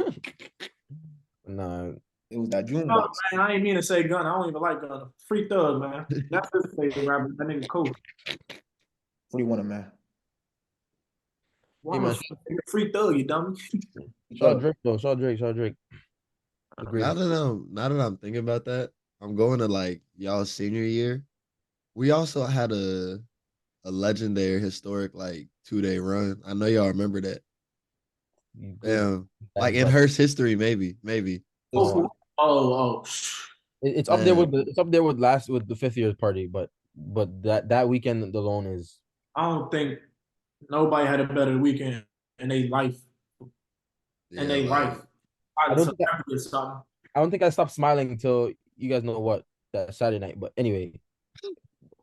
Nah, it was that June Oh, box. man, I ain't mean to say Gunna. I don't even like Gunna. Free Thug, man. That's his favorite rapper. That nigga cool. What do you want, man? Why hey am I man, Free Thug, you dummy? shout out Drake though. Shout out Drake. The Now greatest. that I'm thinking about that, I'm going to like y'all's senior year. We also had a legendary historic like 2 day run. I know y'all remember that. You good. Damn. Like That's in like Hearst history, maybe. Oh, no, oh. it's up there Man, with the fifth year's party, but that weekend alone is I don't think nobody had a better weekend in their life. In yeah, their life. like I I don't just think I, remember something. I don't think I stopped smiling until you guys know what that Saturday night. But anyway,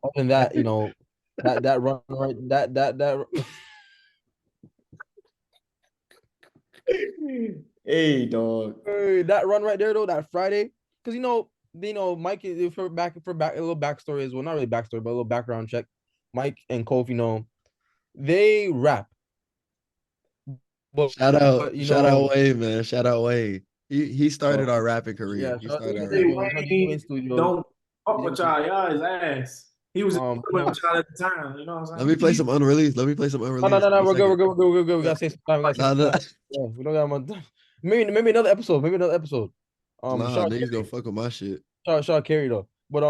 other than that, that run right that Hey, dog. hey, that run right there though, that Friday, because Mike is for back a little backstory as well, not really backstory, but a little background check. Mike and Kofi, they rap, but, shout out Wayne, man. Shout out Wayne. He started uh, our rapping yeah, career. He shout out started to our Hey, rapping Diego, career. shout out to Diego in Wayne, studios. don't fuck with y'all his ass. He was with y'all at the time, you know what Let I'm me play saying? some unreleased. Let me play some No, no, unreleased. no, Give no. me a We're good. second. We're good. We gotta say some time. We gotta say Nah, some nah, time. Yeah, we don't got much. Maybe another episode. Maybe another episode. nah, Shout out niggas gonna Kerry. fuck with my shit. Shout out Kerry though. But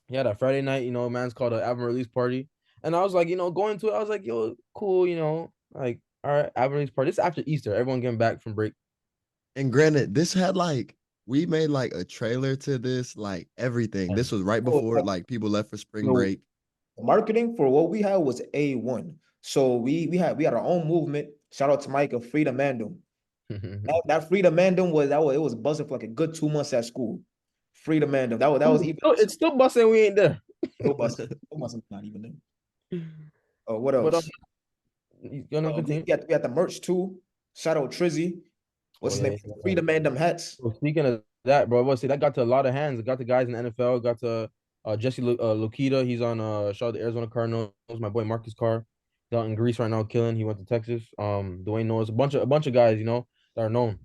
yeah, that Friday night, man's called an album release party, and I was like, going to it, I was like, yo, cool, like, all right, album release party. This is after Easter. Everyone getting back from break. And granted, this had like we made like a trailer to this, like everything. This was right Oh, before like people left for spring yo, break. marketing for what we had was A1. So we had our own movement. Shout out to Mike of Freedom Mandem. That Freedom Mandem it was buzzing for like a good 2 months at school. Freedom Mandem. That was even It's still busting. We ain't there. still buzzing. Still buzzing, not even there. What But else? you gonna We continue? got the merch too. Shout out Trizzy. Oh What's his yeah, name? yeah. Freedom Mandem hats. So speaking of that, bro, see that got to a lot of hands. It got the guys in the NFL. It got to Jesse Lukita. He's on shout out to Arizona Cardinals. My boy Marcus Carr. He's out in Greece right now killing. He went to Texas. Dwayne Noah's a bunch of guys, that are known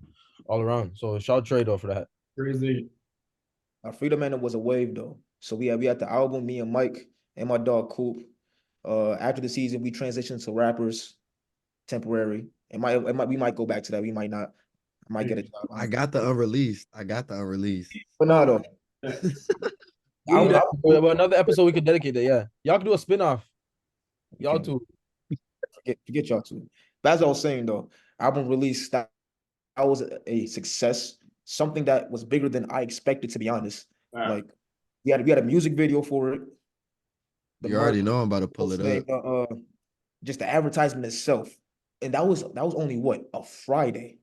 all around. So shout out Trey though for that. Crazy. Freedom Mandem was a wave though. So we had the album, me and Mike and my dog Coop. After the season, we transitioned to rappers, temporary. We might go back to that. We might not. I might get a job. I got the unreleased. But no, though. But another episode we could dedicate that. Yeah, y'all can do a spinoff. Y'all Okay. too. Forget y'all too. But as I was saying though, album release that was a success. Something that was bigger than I expected, to be honest. Wow. Like we had a music video for it. You already merch, know I'm about to pull it up. Just the advertisement itself, and that was only what, a Friday.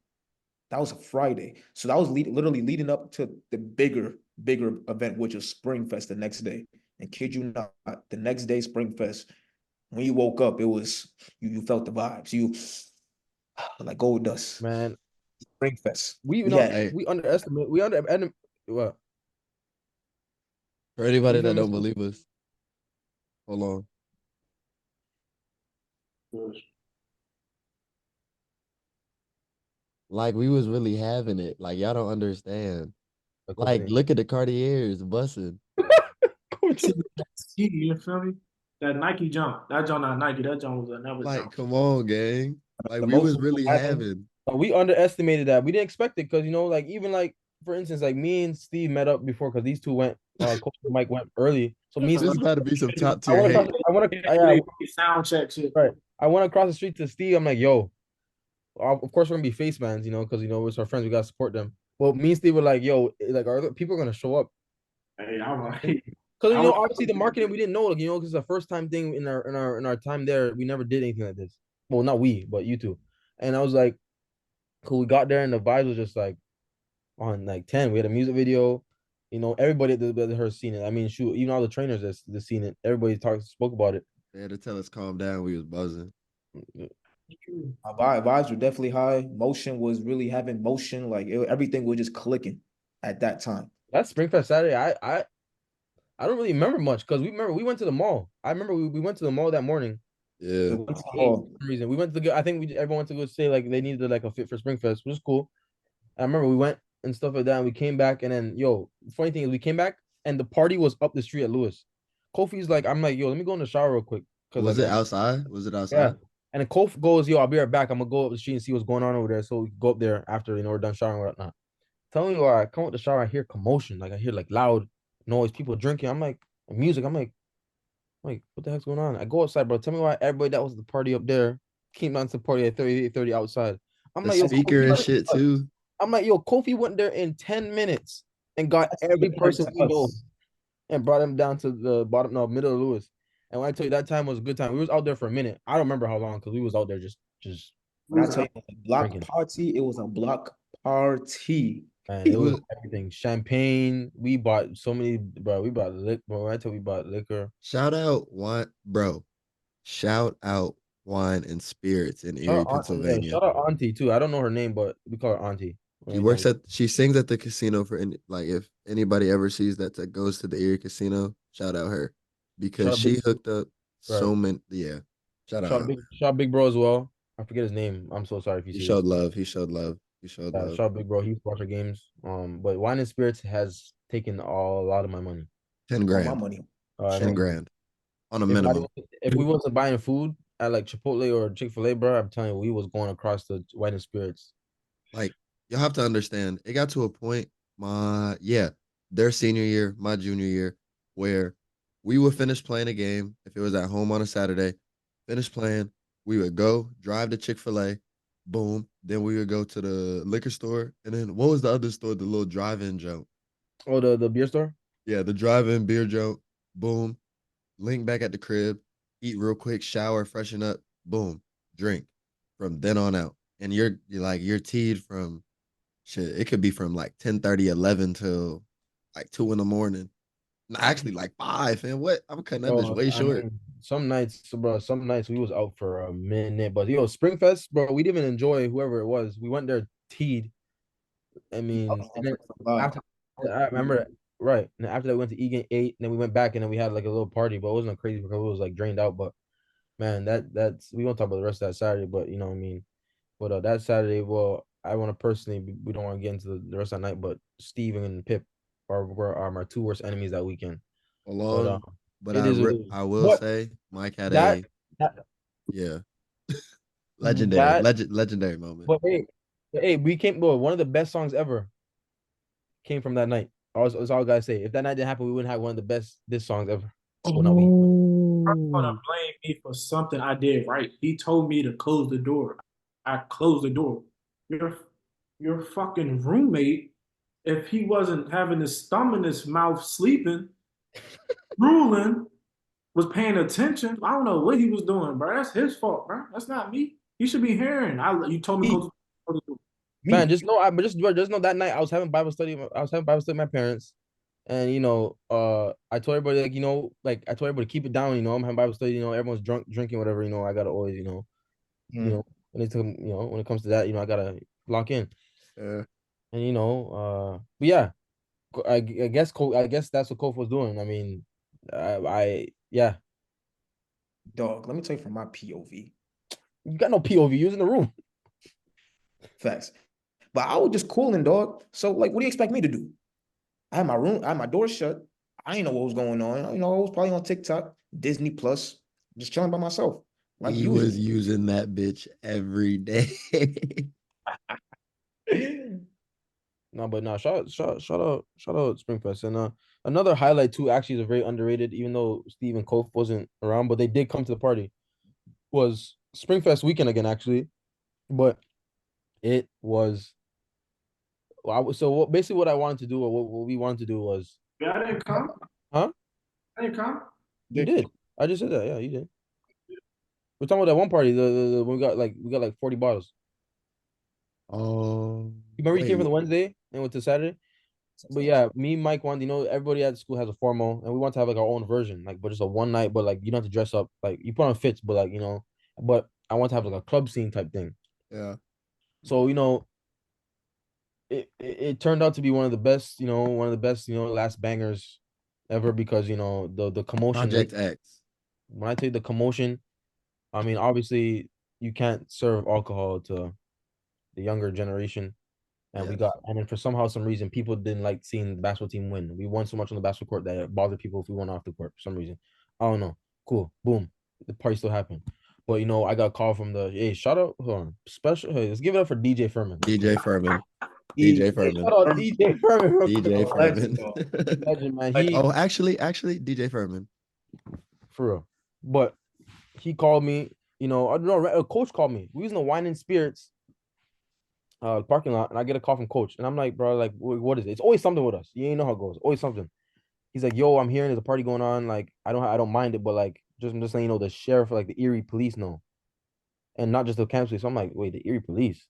That was a Friday, so that was literally leading up to the bigger event, which is Springfest the next day. And kid you not, the next day Springfest, when you woke up, it was you felt the vibes. You like gold dust. Man, Springfest. we Hey. underestimate. What? For anybody You that feel don't me? believe us, hold on. Like we was really having it. Like y'all don't understand. Like look at the Cartiers busting. You feel me? That Nike jump. That jump not Nike. That jump was another Like, jump. come on, gang. Like The we most was really happened- having. We underestimated that. We didn't expect it because like even like for instance, like me and Steve met up before because these two went. Coach and Mike went early, so me. This about to be some top I tier want hate. to. I want to. Sound check shit. Right. I went across the street to Steve. I'm like, yo, of course we're gonna be face mans, because it's our friends. We gotta support them. Well, me and Steve were like, yo, like, are there, people gonna show up? Hey, I'm like, Because obviously the marketing we didn't know, because it's the first time thing in our time there. We never did anything like this. Well, not we, but you two. And I was like, cool. We got there and the vibes was just like on like 10. We had a music video. Everybody that heard seen it. I mean, shoot, even all the trainers that seen it. Everybody spoke about it. They had to tell us calm down. We was buzzing. Our vibes were definitely high. Motion was really having motion. Like everything was just clicking at that time. That Springfest Saturday, I don't really remember much because we went to the mall. I remember we went to the mall that morning. Yeah. We went to the For mall. some reason we went to go. I think everyone went to go say like they needed like a fit for Springfest, which is cool. I remember we went and stuff like that, and we came back, and then the funny thing is we came back and the party was up the street at Lewis. Kofi's like, I'm like, yo, let me go in the shower real quick. Was like, it outside? Was it outside? Yeah. And then Kofi goes, yo, I'll be right back. I'm gonna go up the street and see what's going on over there. So we go up there after we're done showering or whatnot. Tell me why I come with the shower, I hear commotion, like I hear like loud noise, people drinking. I'm like, music. I'm like, what the heck's going on? I go outside, bro. Tell me why everybody that was at the party up there came down to the party at 30 outside. I'm The like, yo, speaker Kofi, and shit too. I'm like, yo, Kofi went there in 10 minutes and got every person we know and brought him down to the middle of Lewis. And when I tell you that time was a good time, we was out there for a minute. I don't remember how long because we was out there just When I tell you block drinking. party, it was a block party. And it was everything. Champagne. We bought so many, bro. We bought liquor. Bro, I tell you, we bought liquor. Shout out wine, bro. Shout out wine and spirits in Erie, Pennsylvania. Shout out Auntie too. I don't know her name, but we call her Auntie. She sings at the casino if anybody ever sees that goes to the Erie casino, shout out her. Because she hooked up so many, yeah. Shout out Big Bro as well. I forget his name. I'm so sorry if you see. He showed love. Shout out Big Bro. He watched our games. But wine and spirits has taken a lot of my money. 10 grand. My money. 10 grand on a minimum. If we wasn't buying food at like Chipotle or Chick-fil-A, bro, I'm telling you, we was going across the wine and spirits. Like, you'll have to understand, it got to a point, their senior year, my junior year, where we would finish playing a game. If it was at home on a Saturday, finish playing, we would go drive to Chick-fil-A, boom. Then we would go to the liquor store. And then what was the other store? The little drive-in jump. Oh, the beer store? Yeah, the drive-in beer jump, boom. Link back at the crib, eat real quick, shower, freshen up, boom, drink from then on out. and you're teed from shit. It could be from like 10:30, 11 till like 2 in the morning. No, actually like 5. And what? I'm cutting that bitch Bro, way I short. mean, some nights we was out for a minute, but Springfest, bro, we didn't even enjoy whoever it was. We went there teed. I mean, and then after I remember that, right. And after that, we went to Egan 8, and then we went back, and then we had like a little party, but it wasn't crazy because it was like drained out. But man, that's we won't talk about the rest of that Saturday, but you know what I mean. But that Saturday, well, I want to personally, we don't want to get into the rest of the night, but Steve and Pip are my two worst enemies that weekend. Hold But on. But it is what it is. I will But say Mike had that a that yeah legendary that legendary moment. but hey, we came. Well, one of the best songs ever came from that night. That's all I gotta say. If that night didn't happen, we wouldn't have one of the best diss songs ever. Well, not we. Gonna blame me for something I did right. He told me to close the door. I closed the door. Your your fucking roommate, if he wasn't having his thumb in his mouth sleeping, drooling, was paying attention. I don't know what he was doing, bro. That's his fault, bro. That's not me. He should be hearing. You told me to close the door. Man, Me. just know just know that night I was having Bible study. I was having Bible study with my parents. And I told everybody like I told everybody to keep it down, I'm having Bible study, everyone's drunk, drinking, whatever, I gotta always, when it comes to that, I gotta lock in. Yeah. And but yeah, I guess that's what Kof was doing. I mean, yeah. Dog, let me tell you from my POV. You got no POV, you was in the room. Facts. But I was just cooling, dog. So, like, what do you expect me to do? I had my door shut. I didn't know what was going on. I was probably on TikTok, Disney Plus, just chilling by myself, like He was usual. using that bitch every day. No, but no, shout out Springfest. And another highlight too, actually is a very underrated, even though Steve and Kof wasn't around, but they did come to the party, was Springfest weekend again, actually. But it was basically what I wanted to do, or what we wanted to do was, Yeah, I didn't come. huh? I didn't come. You did. I just said that. Yeah, you did. We're talking about that one party, when we got like 40 bottles. Oh, You remember you wait. came from the Wednesday and went to Saturday? But yeah, me, Mike wanted, everybody at school has a formal, and we want to have like our own version, like, but just a one night, but like you don't have to dress up, like you put on fits, but like but I want to have like a club scene type thing. Yeah. So it turned out to be one of the best, last bangers ever, because the commotion. Project X. When I tell you the commotion, I mean obviously you can't serve alcohol to the younger generation. And we Yes. got, and then for some reason, people didn't like seeing the basketball team win. We won so much on the basketball court that it bothered people if we went off the court for some reason. I don't know. Cool. Boom. The party still happened. But I got a call from hey, shout out, hold on. Special, hey, let's give it up for DJ Furman. DJ Furman. He, DJ Furman. shout out DJ Furman real quick. DJ Furman. Legend, man. actually, DJ Furman. For real. But he called me, I don't know, a coach called me. We was in the wine and spirits parking lot, and I get a call from coach, and I'm like, bro, like, what is it? It's always something with us. You ain't know how it goes. Always something. He's like, yo, I'm hearing there's a party going on. Like, I don't mind it, but like, I'm just saying, the sheriff, like the Erie police know, and not just the campus. So I'm like, wait, the Erie police.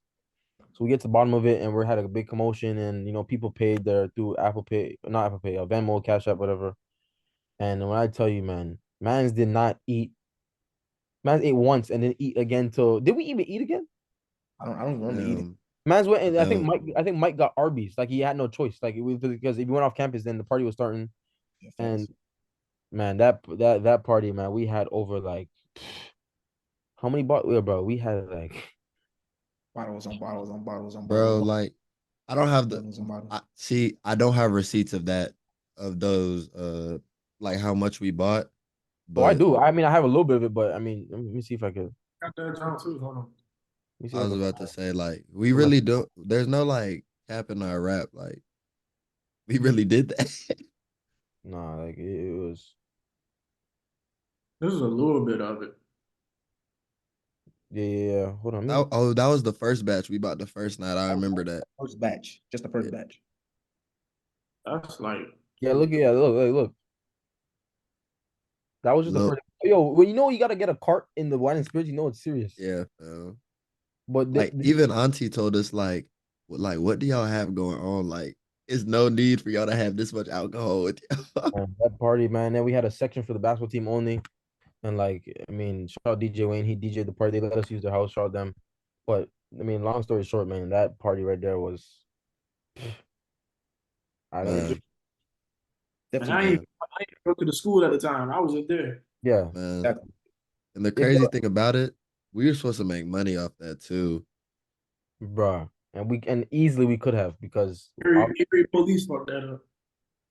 So we get to the bottom of it, and we're had a big commotion, and people paid their through Apple Pay, not Apple Pay, Venmo, Cash App, whatever. And when I tell you, man, mans did not eat. Mans ate once and then eat again till. Did we even eat again? I don't remember eating. Man's went, and I think Mike got Arby's. Like he had no choice. Like it was because if you went off campus, then the party was starting. Yeah, And man, that party, man, we had over like how many bottles, bro? We had like bottles on bottles on bottles on Bro, bottles. like I don't have Bottles on bottles. I don't have receipts of those like how much we bought. Oh, I But do. I mean, I have a little bit of it, but I mean, let me see if I could. Got that John too. Hold on. Let me see I if was I about can. to say, like, we really don't, there's no like cap in our rap. Like, we really did that. Nah, like it was. This is a little bit of it. Yeah. Hold on. That was the first batch. We bought the first night. I remember that. First batch, just the first batch. That's like Yeah, look. Yeah, look. That was just the Look, first. Yo, well, you gotta get a cart in the wine and spirits. It's serious. yeah. But Like even Auntie told us like what do y'all have going on? Like, it's no need for y'all to have this much alcohol with y'all. that party, man. Then we had a section for the basketball team only. And like, I mean, shout out DJ Wayne. He DJ'd the party. They let us use their house. Shout out them. But I mean, long story short, man, that party right there was, I don't. Man, And Definitely. man, I ain't go to the school at the time. I wasn't there. Yeah, man. Exactly. And the If crazy thing about it, we were supposed to make money off that too. bruh, and easily we could have because Every police fucked that up.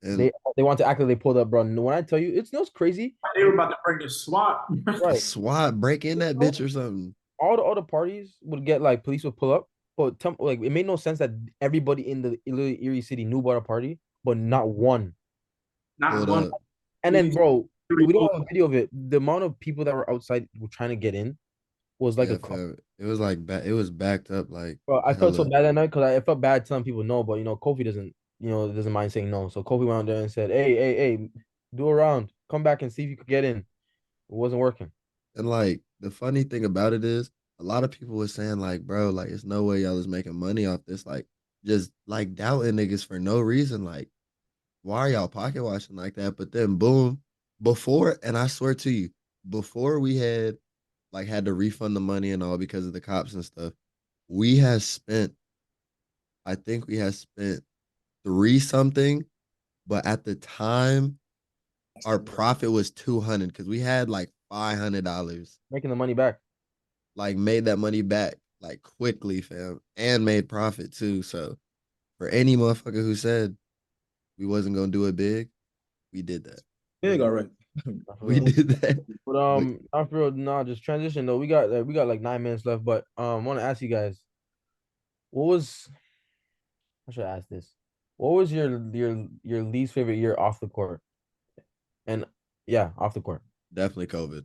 And they want to act like they pulled up, bro. When I tell you, it's no crazy, They were about to bring the SWAT. a right? SWAT break in that bitch or something. All the other parties would get like police would pull up, but like it made no sense that everybody in the Erie City knew about a party, but not one. Not Pulled one up. And then, police. bro, we don't have a video of it. The amount of people that were outside were trying to get in was like Yeah, a fam. It was like it was backed up like bro, I felt so hella. bad that night because I felt bad telling people no, but Kofi doesn't mind saying no. So Kofi went out there and said, hey, do a round, come back and see if you could get in. It wasn't working. And like the funny thing about it is a lot of people were saying like, bro, like it's no way y'all is making money off this. Like just like doubting niggas for no reason. Like, why are y'all pocket watching like that? But then boom, before, and I swear to you, before we had to refund the money and all because of the cops and stuff, we had spent, I think we had spent three something, but at the time our profit was 200 because we had like $500, Making the money back. like made that money back like quickly, fam, and made profit too. So for any motherfucker who said we wasn't gonna do it big, we did that. Big already. We did that. But I feel just transition though. We got like 9 minutes left, but want to ask you guys, what was I should ask this. What was your least favorite year off the court? And yeah, off the court. Definitely COVID,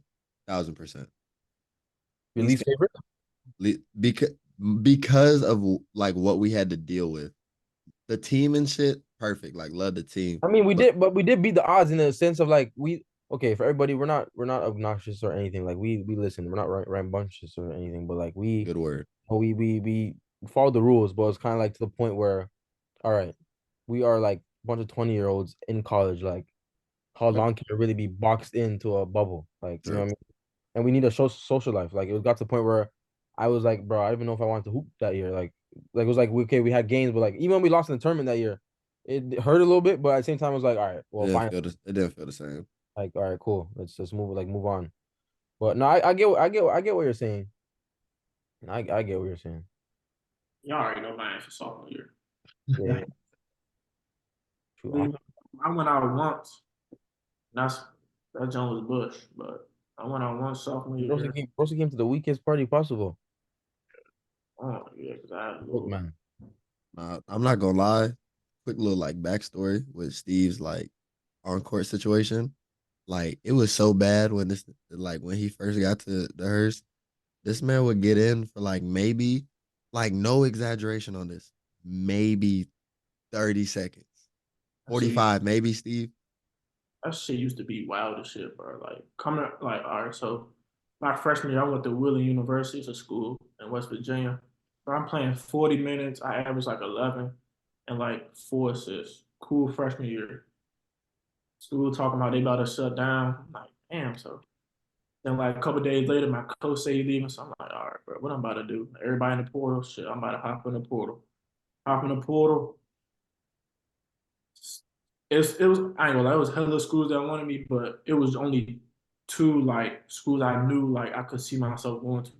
1000%. Your least favorite? Because because of like what we had to deal with, the team and shit, perfect. Like love the team, I mean, but we did beat the odds in the sense of like okay, for everybody, we're not obnoxious or anything. Like we listen, we're not rambunctious or anything, but like good word. we followed the rules, but it's kind of like to the point where, all right, we are like a bunch of 20-year-olds in college. Like, how long can it really be boxed into a bubble? Like, you know what I True. mean? And we need a social life. Like, it got to the point where I was like, bro, I don't even know if I wanted to hoop that year. Like it was like okay, we had games, but like even when we lost in the tournament that year, it hurt a little bit. But at the same time, I was like, all right, well, fine. It didn't feel the same. Like, all right, cool. Let's just move on. But no, I get what you're saying. I get what you're saying. Y'all already know my answer sophomore year. Yeah. True. I went out once. That's that John was Bush, but I went out once sophomore year. Broski came to the weakest party possible. Oh yeah, because I had a Look, little. man. I'm not gonna lie. Quick little like backstory with Steve's like on court situation. Like it was so bad when when he first got to the Hearst, this man would get in for like maybe, like no exaggeration on this, maybe 30 seconds, 45 maybe, Steve. That shit used to be wild as shit, bro. Like coming like all right, so my freshman year I went to Wheeling University, it's a school in West Virginia. But I'm playing 40 minutes. I averaged like 11 and like 4 assists. Cool freshman year. School talking about they about to shut down. I'm like, damn. So then like a couple days later, my coach say he leaving. So I'm like, all right, bro, what I'm about to do? Everybody in the portal, shit. I'm about to hop in the portal. Hop in the portal. It was I ain't gonna lie, it was hella schools that wanted me, but it was only two like schools I knew like I could see myself going to.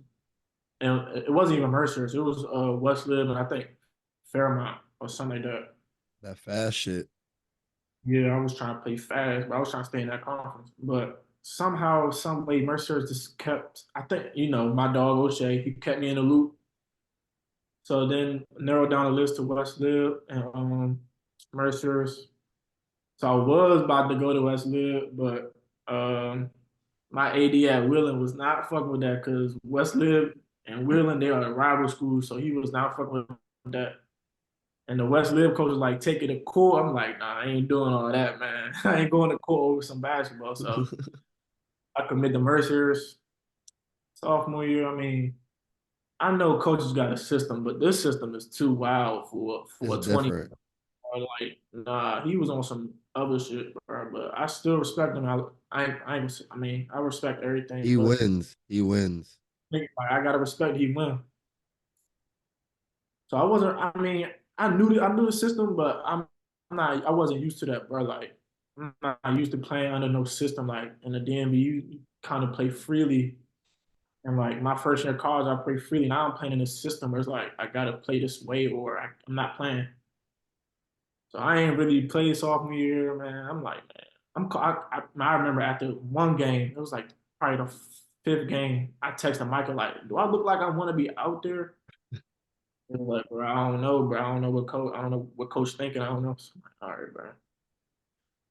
And it wasn't even Mercer. So it was Westlib and I think Fairmont or something like that. That fast shit. Yeah, I was trying to play fast, but I was trying to stay in that conference. But somehow, some way, Mercer just kept. I think my dog O'Shea. He kept me in the loop. So then narrowed down the list to West Lib and Mercer's. So I was about to go to West Lib, but my AD at Wheeling was not fucking with that because West Lib and Wheeling they are rival schools, so he was not fucking with that. And the West Lib coach was like, take it to court. I'm like, nah, I ain't doing all that, man. I ain't going to court over some basketball. So I commit to Mercer's sophomore year. I mean, I know coaches got a system, but this system is too wild for a It's 20. different. Like, nah, he was on some other shit, bro. But I still respect him. I mean, I respect everything, He but wins. He wins. like, I gotta respect he win. So I wasn't. I mean, I knew the system, but I'm not. I wasn't used to that, bro. Like, I'm not used to playing under no system. Like in the DMV, you kind of play freely. And like my first year of college, I played freely. Now I'm playing in this system where it's like I gotta play this way, or I'm not playing. So I ain't really played sophomore year, man. I'm like, man, I remember after one game, it was like probably the fifth game. I texted Michael like, "Do I look like I want to be out there?" And he's like, "Bro, I don't know, bro. I don't know what coach thinking. I don't know." So I'm like, all right, bro.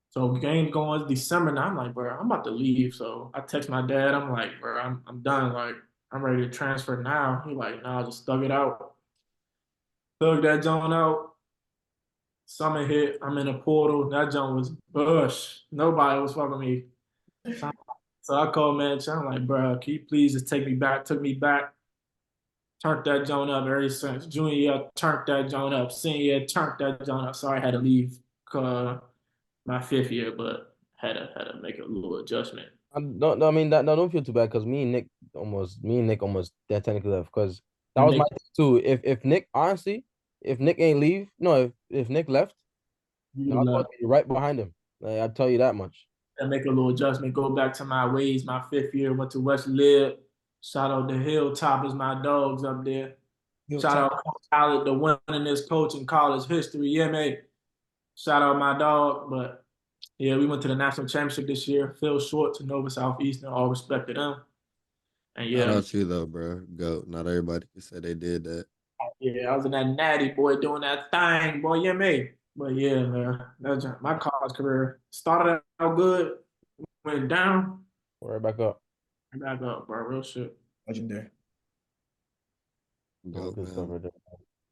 So game going December now. I'm like, bro, I'm about to leave. So I text my dad. I'm like, bro, I'm done. Like, I'm ready to transfer now. He like, nah, just thug it out. Thug that joint out. Summer hit. I'm in a portal. That jump was bush. Nobody was fucking me. So I called man. I'm like, bro, can you please just take me back? Took me back. Turned that joint up ever since junior year. Turned that joint up. Senior year, turned that joint up. Sorry, I had to leave my fifth year, but had to make a little adjustment. I mean that no, don't feel too bad because me and Nick almost that technically left because that was my Nick, thing too. If Nick honestly, if Nick ain't leave, no, if Nick left, no, I you was left. about to be right behind him. Like, I'll tell you that much. And make a little adjustment. Go back to my ways. My fifth year went to West Lib. Shout out the Hilltoppers, my dogs up there. Shout out Coach Khaled, the winningest coach in college history. Yeah, mate. Shout out my dog. But yeah, we went to the national championship this year. Fell short to Nova Southeastern. All respect to them. And Shout yeah, out you though, bro. Go. Not everybody can say they did that. yeah, I was in that natty boy doing that thing, boy. Yeah, mate. But yeah, man, my college career started out good, went down, Right back up. and back up, bro. Real shit. Legendary. Oh, Go, good stuff man. right there.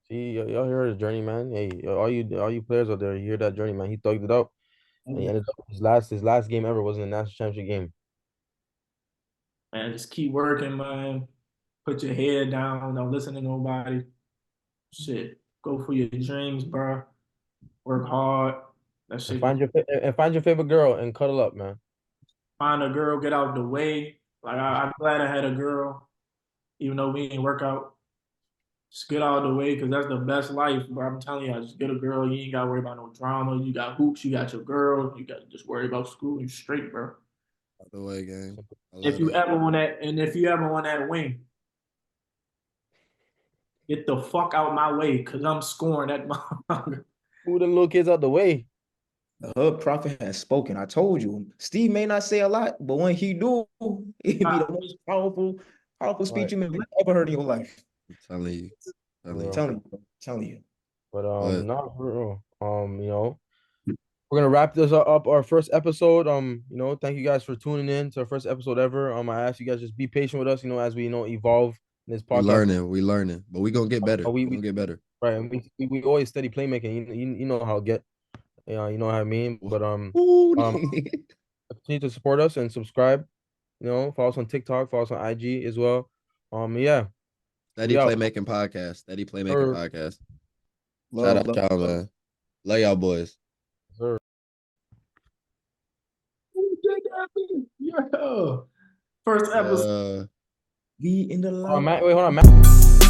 See, y'all hear the journey, man. Hey, all you players out there, you hear that journey, man. He thugged it out, and he ended up his last game ever was in the national championship game. Man, just keep working, man. Put your head down. Don't listen to nobody. Shit, go for your dreams, bro. Work hard. That And shit find gonna your favorite girl and cuddle up, man. find a girl, get out the way. Like I'm glad I had a girl, even though we didn't work out. Just get out of the way because that's the best life, bro. I'm telling you, just get a girl. You ain't gotta worry about no drama. You got hoops. You got your girl. You got to just worry about school. You straight, bro. By the way, gang. I If love you that. ever want that, and if you ever want that wing, get the fuck out my way because I'm scoring that motherfucker. Move them little kids out the way. The Hood Prophet has spoken. I told you. Steve may not say a lot, but when he do, it'd be the most powerful speech Right. you may have ever heard in your life. I'm telling you. Telling Well, you. Telling you, bro. Telling you. But But not for real. We're gonna wrap this up our first episode. Thank you guys for tuning in to our first episode ever. I ask you guys just be patient with us, as we evolve in this we podcast. learning. But we gonna get better. We We gonna get better. right, and we always steady playmaking. You know how it get. You know what I mean. But Ooh. continue to support us and subscribe. Follow us on TikTok, follow us on IG as well. Yeah, Steady we out. PlayMaking Podcast. Steady PlayMaking Sir. Podcast. Shout Love, out love, y'all, love. man. Love y'all boys. Sir. Who did that? Yeah. First episode. Uh We in the Hold on, light. Matt. Wait, hold on, Matt.